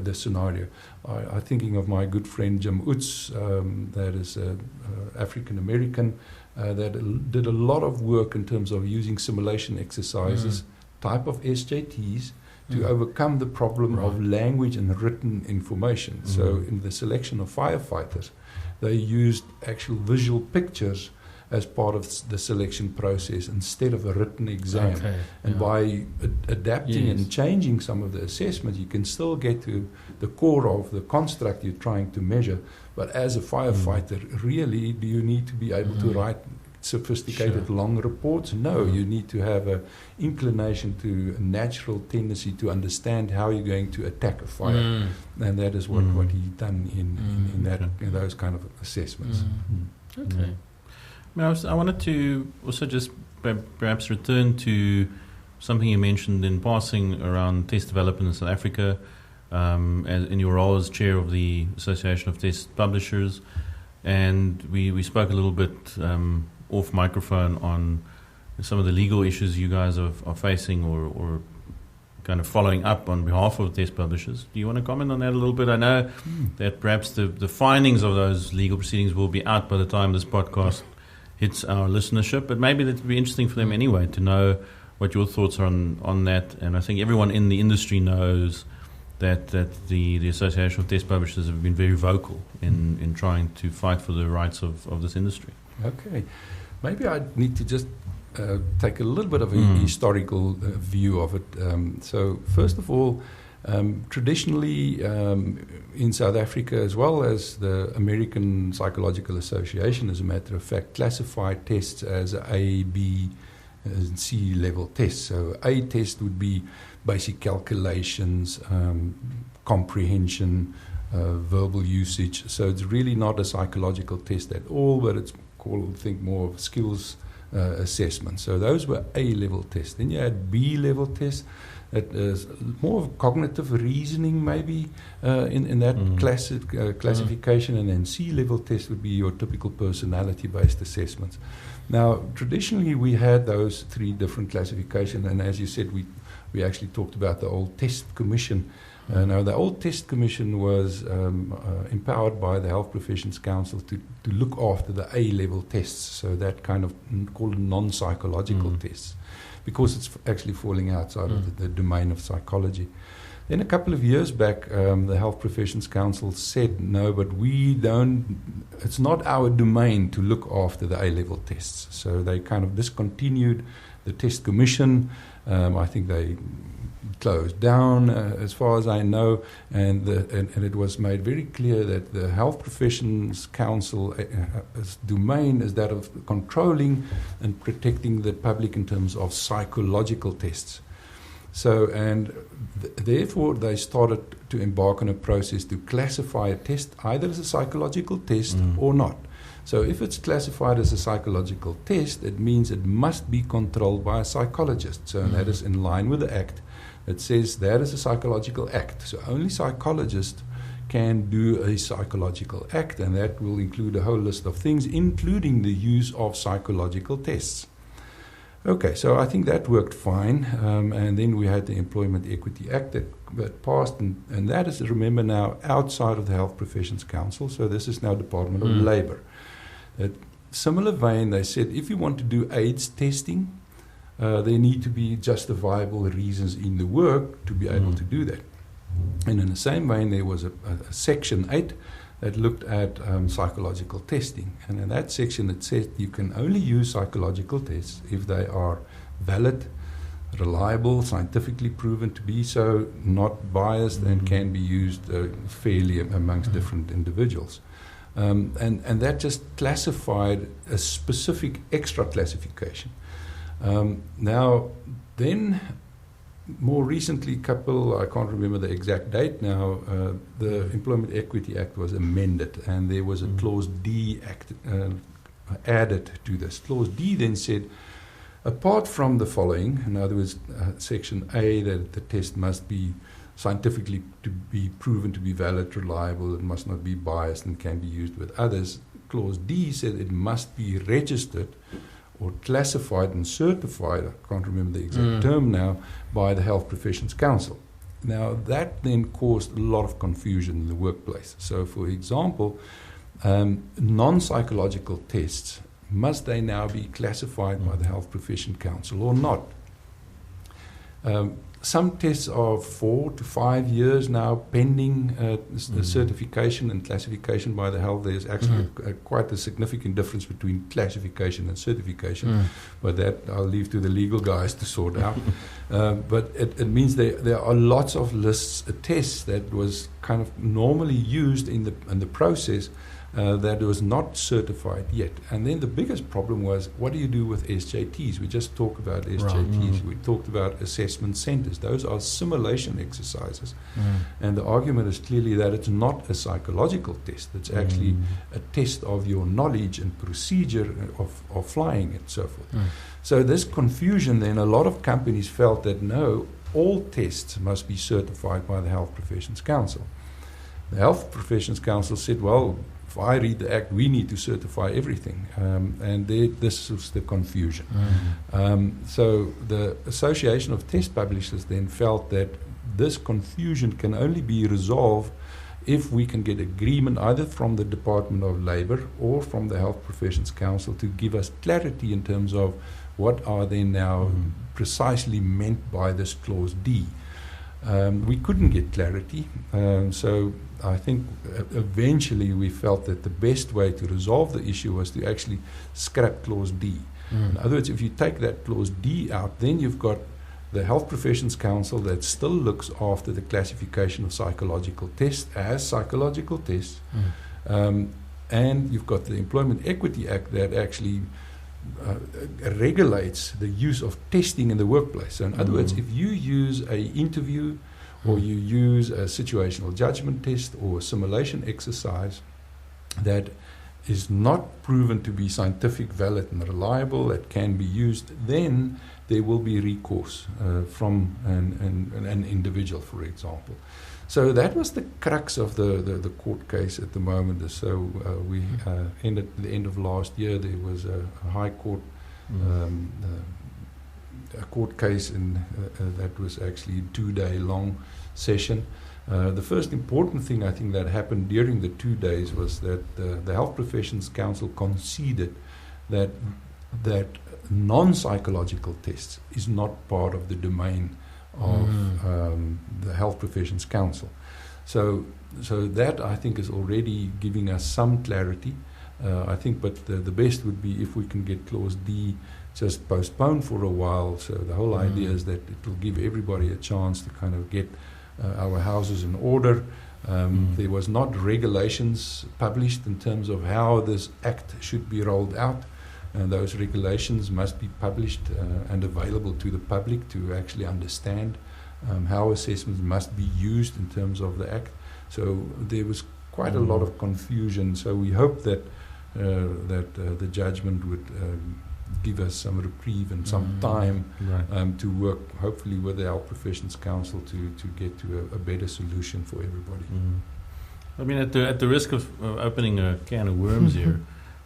[SPEAKER 2] the scenario. I'm thinking of my good friend Jim Utz, that is African American, that did a lot of work in terms of using simulation exercises, type of SJTs, to overcome the problem of language and written information. So in the selection of firefighters, they used actual visual pictures as part of the selection process instead of a written exam. And by adapting and changing some of the assessments, you can still get to the core of the construct you're trying to measure. But as a firefighter, really, do you need to be able to write sophisticated long reports? No, you need to have an inclination to a natural tendency to understand how you're going to attack a fire, and that is what he's done in those kind of assessments.
[SPEAKER 4] I wanted to also just perhaps return to something you mentioned in passing around test development in South Africa, in your role as chair of the Association of Test Publishers. And we spoke a little bit off microphone on some of the legal issues you guys are facing or kind of following up on behalf of test publishers. Do you want to comment on that a little bit? I know that perhaps the findings of those legal proceedings will be out by the time this podcast hits our listenership, but maybe that would be interesting for them anyway to know what your thoughts are on that. And I think everyone in the industry knows that the Association of Test Publishers have been very vocal in trying to fight for the rights of this industry.
[SPEAKER 2] Okay. Maybe I need to just take a little bit of a historical view of it. So first of all, traditionally in South Africa, as well as the American Psychological Association, as a matter of fact, classified tests as A, B, and C level tests. So A test would be basic calculations, comprehension, verbal usage. So it's really not a psychological test at all, but it's called, I think, more of skills assessment. So those were A-level tests. Then you had B-level tests. That is more of cognitive reasoning, maybe, in that classification. And then C-level tests would be your typical personality-based assessments. Now, traditionally, we had those three different classifications. And as you said, we actually talked about the old Test Commission. Now, the old Test Commission was empowered by the Health Professions Council to look after the A-level tests, so that kind of called non-psychological tests, because it's actually falling outside of the domain of psychology. Then a couple of years back, the Health Professions Council said, no, but it's not our domain to look after the A-level tests. So they kind of discontinued the Test Commission. I think they closed down, as far as I know, and it was made very clear that the Health Professions Council's domain is that of controlling and protecting the public in terms of psychological tests. So, therefore, they started to embark on a process to classify a test either as a psychological test or not. So if it's classified as a psychological test, it means it must be controlled by a psychologist. So that is in line with the Act. It says that is a psychological act. So only psychologists can do a psychological act, and that will include a whole list of things, including the use of psychological tests. Okay, so I think that worked fine. And then we had the Employment Equity Act that passed, and that is, remember now, outside of the Health Professions Council. So this is now Department of Labour. At similar vein, they said if you want to do AIDS testing, there need to be justifiable reasons in the work to be able to do that. And in the same vein, there was a Section 8 that looked at psychological testing. And in that section, it said you can only use psychological tests if they are valid, reliable, scientifically proven to be so, not biased, and can be used fairly amongst different individuals. And that just classified a specific extra classification. Now, then, more recently, I can't remember the exact date now, the Employment Equity Act was amended, and there was a Clause D added to this. Clause D then said, apart from the following, in other words, Section A, that the test must be scientifically to be proven to be valid, reliable, it must not be biased and can be used with others. Clause D said it must be registered or classified and certified, I can't remember the exact term now, by the Health Professions Council. Now, that then caused a lot of confusion in the workplace. So, for example, non-psychological tests, must they now be classified by the Health Professions Council or not? Some tests are 4 to 5 years now pending the certification and classification by the health. There's actually quite a significant difference between classification and certification, but that I'll leave to the legal guys to sort out. But it means there are lots of lists, tests that was kind of normally used in the process, that was not certified yet. And then the biggest problem was, what do you do with SJTs? We just talked about SJTs. We talked about assessment centers. Those are simulation exercises. And the argument is clearly that it's not a psychological test. It's actually a test of your knowledge and procedure of flying and so forth. So this confusion, then a lot of companies felt that no, all tests must be certified by the Health Professions Council. The Health Professions Council said, well, if I read the Act, we need to certify everything. And this was the confusion. So the Association of Test Publishers then felt that this confusion can only be resolved if we can get agreement either from the Department of Labour or from the Health Professions Council to give us clarity in terms of what are they now precisely meant by this Clause D. We couldn't get clarity, so I think eventually we felt that the best way to resolve the issue was to actually scrap Clause D. In other words, if you take that Clause D out, then you've got the Health Professions Council that still looks after the classification of psychological tests as psychological tests, and you've got the Employment Equity Act that actually regulates the use of testing in the workplace. So in other words, if you use an interview or you use a situational judgment test or a simulation exercise that is not proven to be scientific, valid and reliable, that can be used, then there will be recourse from an individual, for example. So that was the crux of the court case at the moment. So we ended at the end of last year. There was a high court a court case that was actually a 2-day long session. The first important thing I think that happened during the 2 days was that the Health Professions Council conceded that non-psychological tests is not part of the domain of the Health Professions Council. So that I think is already giving us some clarity. I think, but the best would be if we can get Clause D just postponed for a while. So the whole idea is that it will give everybody a chance to kind of get our houses in order. There was not regulations published in terms of how this act should be rolled out. Those regulations must be published and available to the public to actually understand how assessments must be used in terms of the Act. So there was quite a lot of confusion. So we hope that the judgment would give us some reprieve and some time to work, hopefully, with the Health Professions Council to get to a better solution for everybody.
[SPEAKER 4] I mean, at the risk of opening a can of worms here,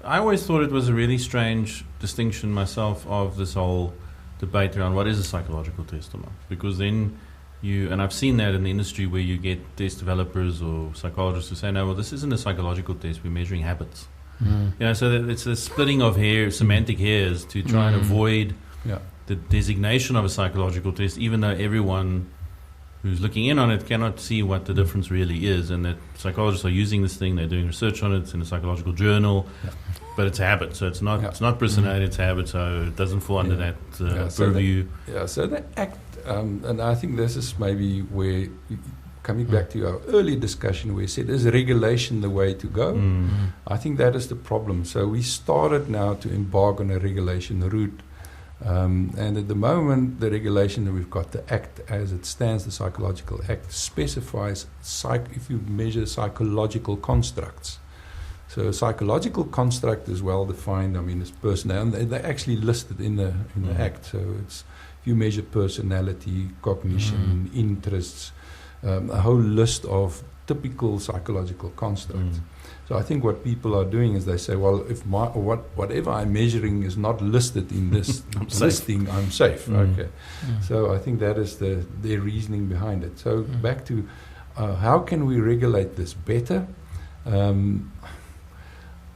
[SPEAKER 4] I always thought it was a really strange distinction myself of this whole debate around what is a psychological test or not. Because then and I've seen that in the industry where you get test developers or psychologists who say, no, well, this isn't a psychological test, we're measuring habits. So that it's a splitting of semantic hairs to try and avoid the designation of a psychological test, even though everyone who's looking in on it cannot see what the difference really is, and that psychologists are using this thing, they're doing research on it, it's in a psychological journal, but it's a habit, so it's not personality, it's a habit, so it doesn't fall under that purview.
[SPEAKER 2] So the Act, and I think this is maybe where, coming back to our early discussion where we said, is regulation the way to go? I think that is the problem. So we started now to embark on a regulation route. And at the moment, the regulation that we've got, the Act as it stands, the Psychological Act, specifies if you measure psychological constructs. So a psychological construct is well defined. I mean, it's personal, and they're actually listed in the Act. So it's if you measure personality, cognition, interests, a whole list of typical psychological constructs. So I think what people are doing is they say, well, if whatever I'm measuring is not listed in this listing, I'm safe. Okay. So I think that is their reasoning behind it. So back to how can we regulate this better?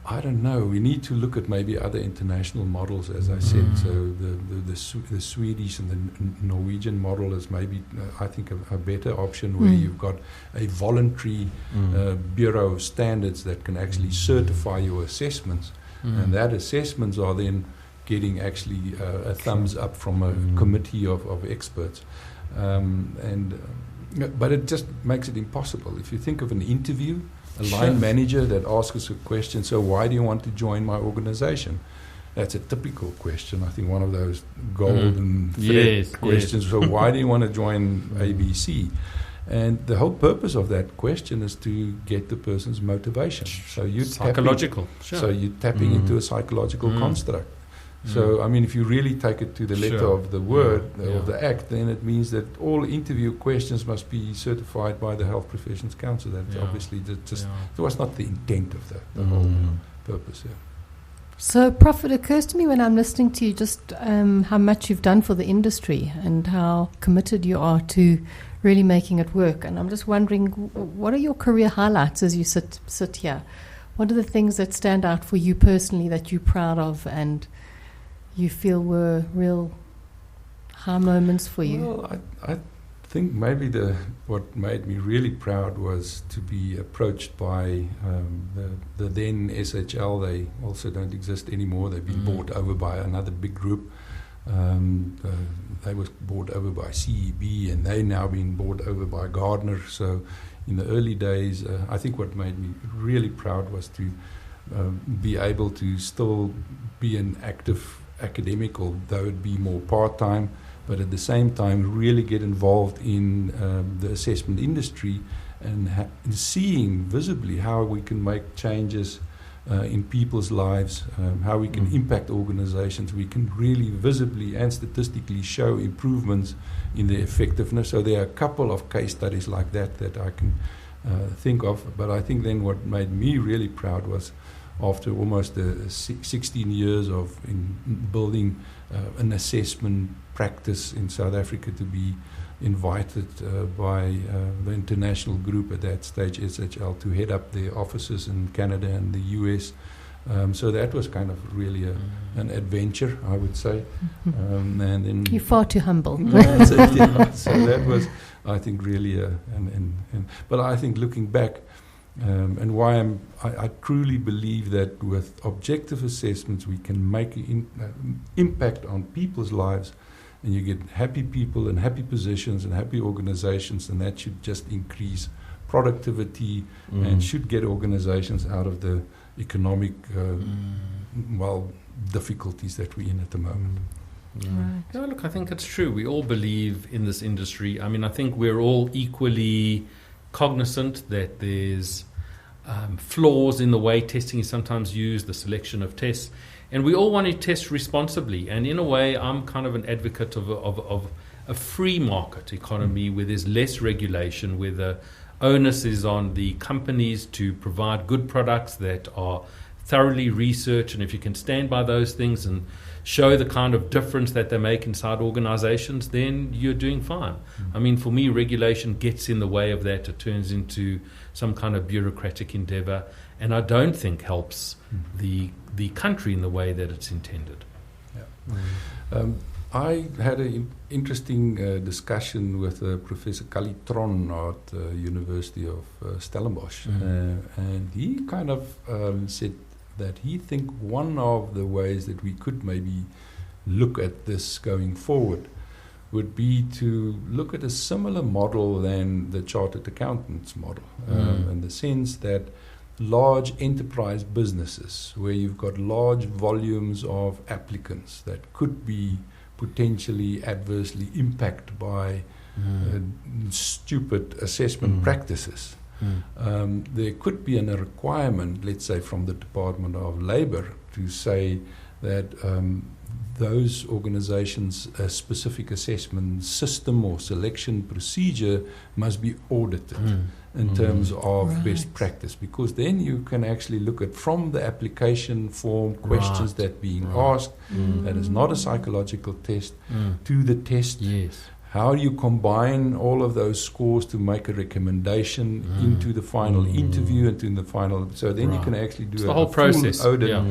[SPEAKER 2] I don't know. We need to look at maybe other international models, as I said. So the Swedish and the Norwegian model is maybe, I think, a better option where you've got a voluntary bureau of standards that can actually certify your assessments, and that assessments are then getting actually a thumbs up from a committee of experts. But it just makes it impossible. If you think of an interview, a line manager that asks us a question, so why do you want to join my organization? That's a typical question. I think one of those golden thread questions. So why do you want to join ABC? And the whole purpose of that question is to get the person's motivation. So you
[SPEAKER 3] psychological.
[SPEAKER 2] So you're tapping into a psychological construct. So, I mean, if you really take it to the letter of the word, of the act, then it means that all interview questions must be certified by the Health Professions Council. That obviously it was not the intent of the whole purpose.
[SPEAKER 1] So, Prof, it occurs to me when I'm listening to you just how much you've done for the industry and how committed you are to really making it work. And I'm just wondering, what are your career highlights as you sit here? What are the things that stand out for you personally that you're proud of and you feel were real high moments for you?
[SPEAKER 2] Well, I think maybe what made me really proud was to be approached by the then SHL. They also don't exist anymore. They've been bought over by another big group. They was bought over by CEB, and they now been bought over by Gardner. So in the early days, I think what made me really proud was to be able to still be an active academic, although it be more part-time, but at the same time really get involved in the assessment industry and seeing visibly how we can make changes in people's lives, how we can impact organizations. We can really visibly and statistically show improvements in their effectiveness. So there are a couple of case studies like that I can think of. But I think then what made me really proud was after almost 16 years of building an assessment practice in South Africa to be invited by the international group at that stage, SHL, to head up their offices in Canada and the US. So that was kind of really an adventure, I would say. And then
[SPEAKER 1] you're far too humble.
[SPEAKER 2] So that was, I think, really but I think looking back, and why I truly believe that with objective assessments we can make an impact on people's lives, and you get happy people and happy positions and happy organizations, and that should just increase productivity and should get organizations out of the economic difficulties that we're in at the moment.
[SPEAKER 1] Right.
[SPEAKER 3] Yeah, look, I think it's true. We all believe in this industry. I mean, I think we're all equally cognizant that there's flaws in the way testing is sometimes used, the selection of tests, and we all want to test responsibly. And in a way, I'm kind of an advocate of a free market economy where there's less regulation, where the onus is on the companies to provide good products that are thoroughly researched, and if you can stand by those things and show the kind of difference that they make inside organizations, then you're doing fine. I mean, for me, regulation gets in the way of that. It turns into some kind of bureaucratic endeavor, and I don't think helps the country in the way that it's intended.
[SPEAKER 2] Yeah. I had an interesting discussion with Professor Colleen Mclintock at the University of Stellenbosch, and he kind of said that he think one of the ways that we could maybe look at this going forward would be to look at a similar model than the chartered accountants model, in the sense that large enterprise businesses where you've got large volumes of applicants that could be potentially adversely impacted by stupid assessment practices. There could be a requirement, let's say, from the Department of Labour to say that those organizations' specific assessment system or selection procedure must be audited in terms of best practice, because then you can actually look at from the application form questions that being asked, that is not a psychological test, to the test.
[SPEAKER 3] Yes.
[SPEAKER 2] How do you combine all of those scores to make a recommendation into the final interview and in the final? So then you can actually do
[SPEAKER 3] the whole process.
[SPEAKER 2] Audit.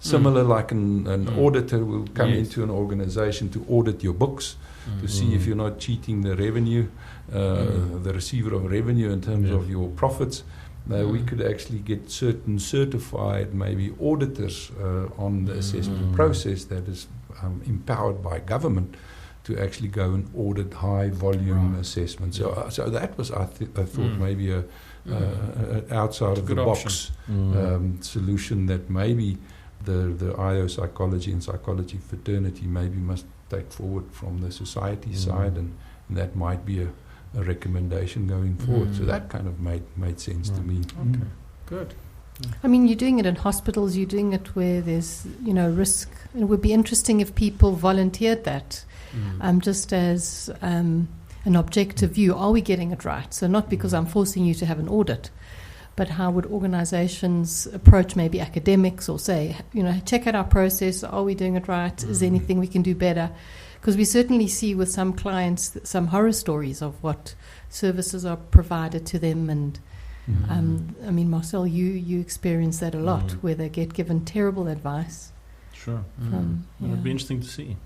[SPEAKER 2] Similar like an auditor will come into an organization to audit your books to see if you're not cheating the revenue, the receiver of revenue in terms of your profits. We could actually get certain certified maybe auditors on the assessment process that is empowered by government to actually go and audit high volume assessments. So that was, I thought, maybe a outside of the box solution that maybe the IO psychology and psychology fraternity maybe must take forward from the society side, and that might be a recommendation going forward. So that kind of made sense to me.
[SPEAKER 3] Okay, good.
[SPEAKER 1] I mean, you're doing it in hospitals, you're doing it where there's, risk. It would be interesting if people volunteered that, just as an objective view. Are we getting it right? So not because I'm forcing you to have an audit, but how would organizations approach maybe academics or say, check out our process, are we doing it right? Is there anything we can do better? Because we certainly see with some clients some horror stories of what services are provided to them, and I mean, Marcel, you experience that a lot, where they get given terrible advice.
[SPEAKER 4] Sure. It'd be interesting to see.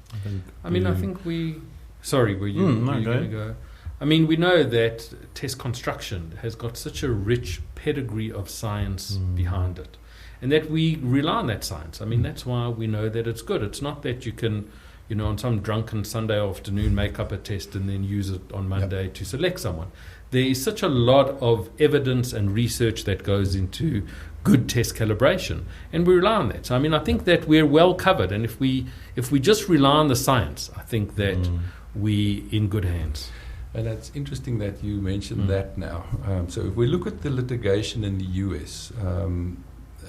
[SPEAKER 3] I think we... Sorry, were you going to go? I mean, we know that test construction has got such a rich pedigree of science behind it, and that we rely on that science. I mean, that's why we know that it's good. It's not that you can, on some drunken Sunday afternoon make up a test and then use it on Monday to select someone. There is such a lot of evidence and research that goes into good test calibration, and we rely on that. So, I mean, I think that we're well covered, and if we just rely on the science, I think that we're in good hands.
[SPEAKER 2] And it's interesting that you mentioned that now. So if we look at the litigation in the US,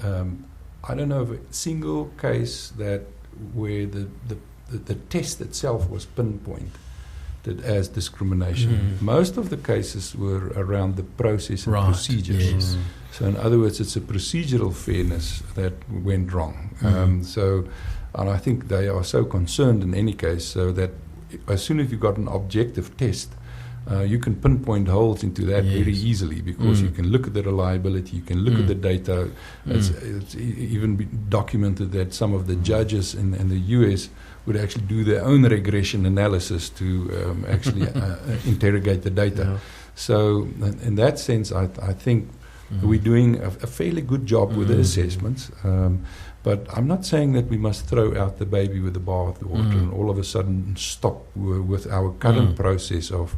[SPEAKER 2] I don't know of a single case where the test itself was pinpointed as discrimination. Most of the cases were around the process and procedures. Yes. So in other words, it's a procedural fairness that went wrong. And I think they are so concerned in any case, so that as soon as you've got an objective test, you can pinpoint holes into that very easily, because you can look at the reliability, you can look at the data. It's even been documented that some of the judges in the US would actually do their own regression analysis to actually interrogate the data. Yeah. So in that sense, I think we're doing a fairly good job with the assessments. But I'm not saying that we must throw out the baby with the bathwater and all of a sudden stop with our current process of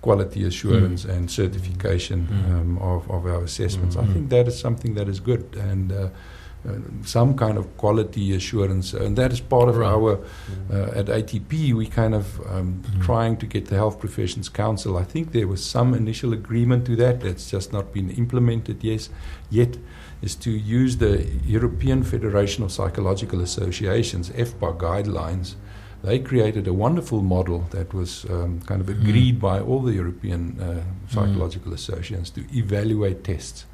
[SPEAKER 2] quality assurance and certification of our assessments. I think that is something that is good, and some kind of quality assurance, and that is part of our, at ATP, we kind of trying to get the Health Professions Council. I think there was some initial agreement to that, that's just not been implemented yet, is to use the European Federation of Psychological Associations, EFPA guidelines. They created a wonderful model that was kind of agreed by all the European psychological associations to evaluate tests.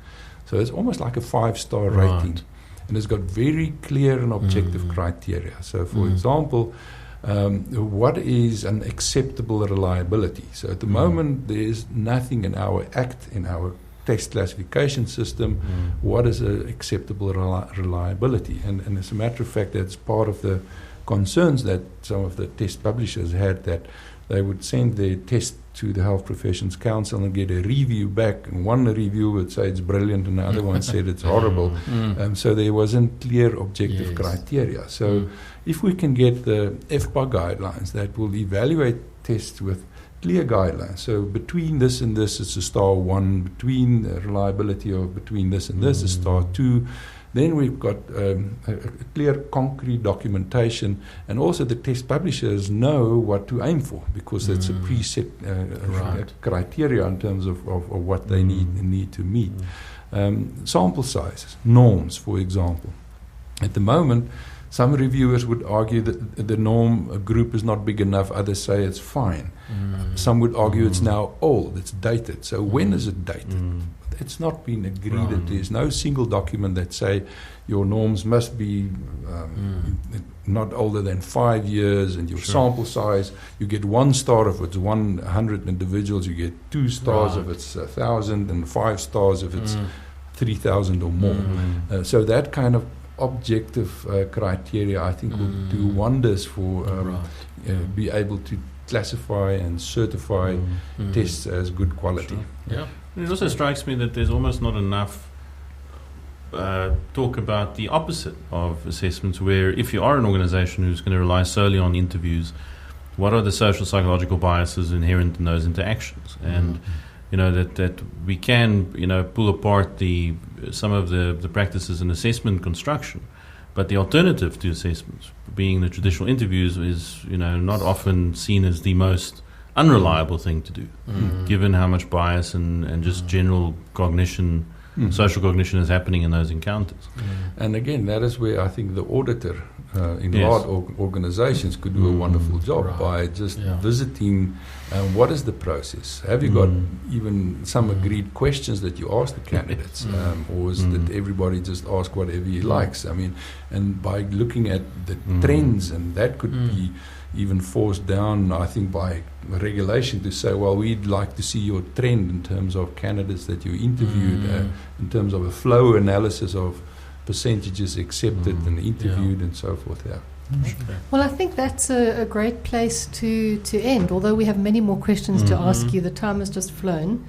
[SPEAKER 2] So it's almost like a 5-star rating. And it's got very clear and objective criteria. So, for example, what is an acceptable reliability? So at the moment, there is nothing in our Act, in our test classification system, what is an acceptable reliability? And as a matter of fact, that's part of the concerns that some of the test publishers had, that they would send their test to the Health Professions Council and get a review back, and one review would say it's brilliant and the other one said it's horrible. So there wasn't clear objective criteria. So if we can get the EFPA guidelines that will evaluate tests with clear guidelines, so between this and this it's a star 1, between the reliability of between this and this is star 2, then we've got a clear, concrete documentation, and also the test publishers know what to aim for, because it's a preset criteria in terms of what they need to meet. Sample sizes, norms, for example. At the moment, some reviewers would argue that the norm group is not big enough. Others say it's fine. Some would argue it's now old, it's dated. So when is it dated? It's not been agreed that there's no single document that say your norms must be not older than 5 years, and your sample size, you get 1 star if it's 100 individuals, you get 2 stars if it's 1,000, and 5 stars if it's 3,000 or more. So that kind of objective criteria, I think, will do wonders for be able to classify and certify tests as good quality.
[SPEAKER 4] It also strikes me that there's almost not enough talk about the opposite of assessments, where if you are an organization who's going to rely solely on interviews, what are the social psychological biases inherent in those interactions, and that we can pull apart some of the practices in assessment construction, but the alternative to assessments, being the traditional interviews, is not often seen as the most unreliable thing to do, given how much bias and just general cognition, social cognition is happening in those encounters.
[SPEAKER 2] And again, that is where I think the auditor in large organizations could do a wonderful job by just visiting what is the process. Have you got even some agreed questions that you ask the candidates, or is that everybody just ask whatever he likes? I mean, and by looking at the trends, and that could be even forced down, I think, by regulation to say, well, we'd like to see your trend in terms of candidates that you interviewed, in terms of a flow analysis of percentages accepted and interviewed and so forth.
[SPEAKER 1] Well, I think that's a great place to end. Although we have many more questions to ask you, the time has just flown.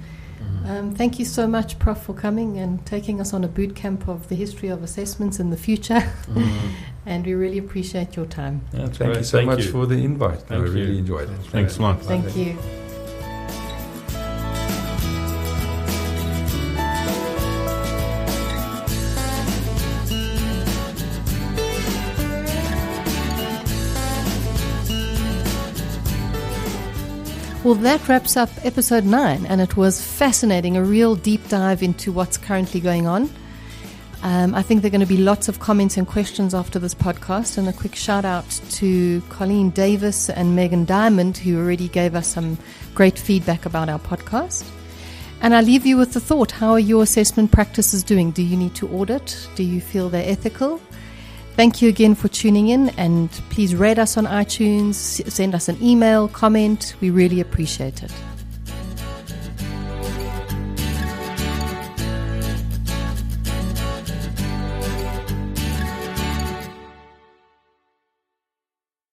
[SPEAKER 1] Thank you so much, Prof, for coming and taking us on a boot camp of the history of assessments in the future. And we really appreciate your time.
[SPEAKER 2] Thank you so much for the invite. I really enjoyed it.
[SPEAKER 4] Thanks a lot.
[SPEAKER 1] Thank you. Well, that wraps up episode 9, and it was fascinating, a real deep dive into what's currently going on. I think there are going to be lots of comments and questions after this podcast, and a quick shout out to Colleen Davis and Megan Diamond, who already gave us some great feedback about our podcast. And I leave you with the thought, how are your assessment practices doing? Do you need to audit? Do you feel they're ethical? Thank you again for tuning in, and please rate us on iTunes, send us an email, comment. We really appreciate it.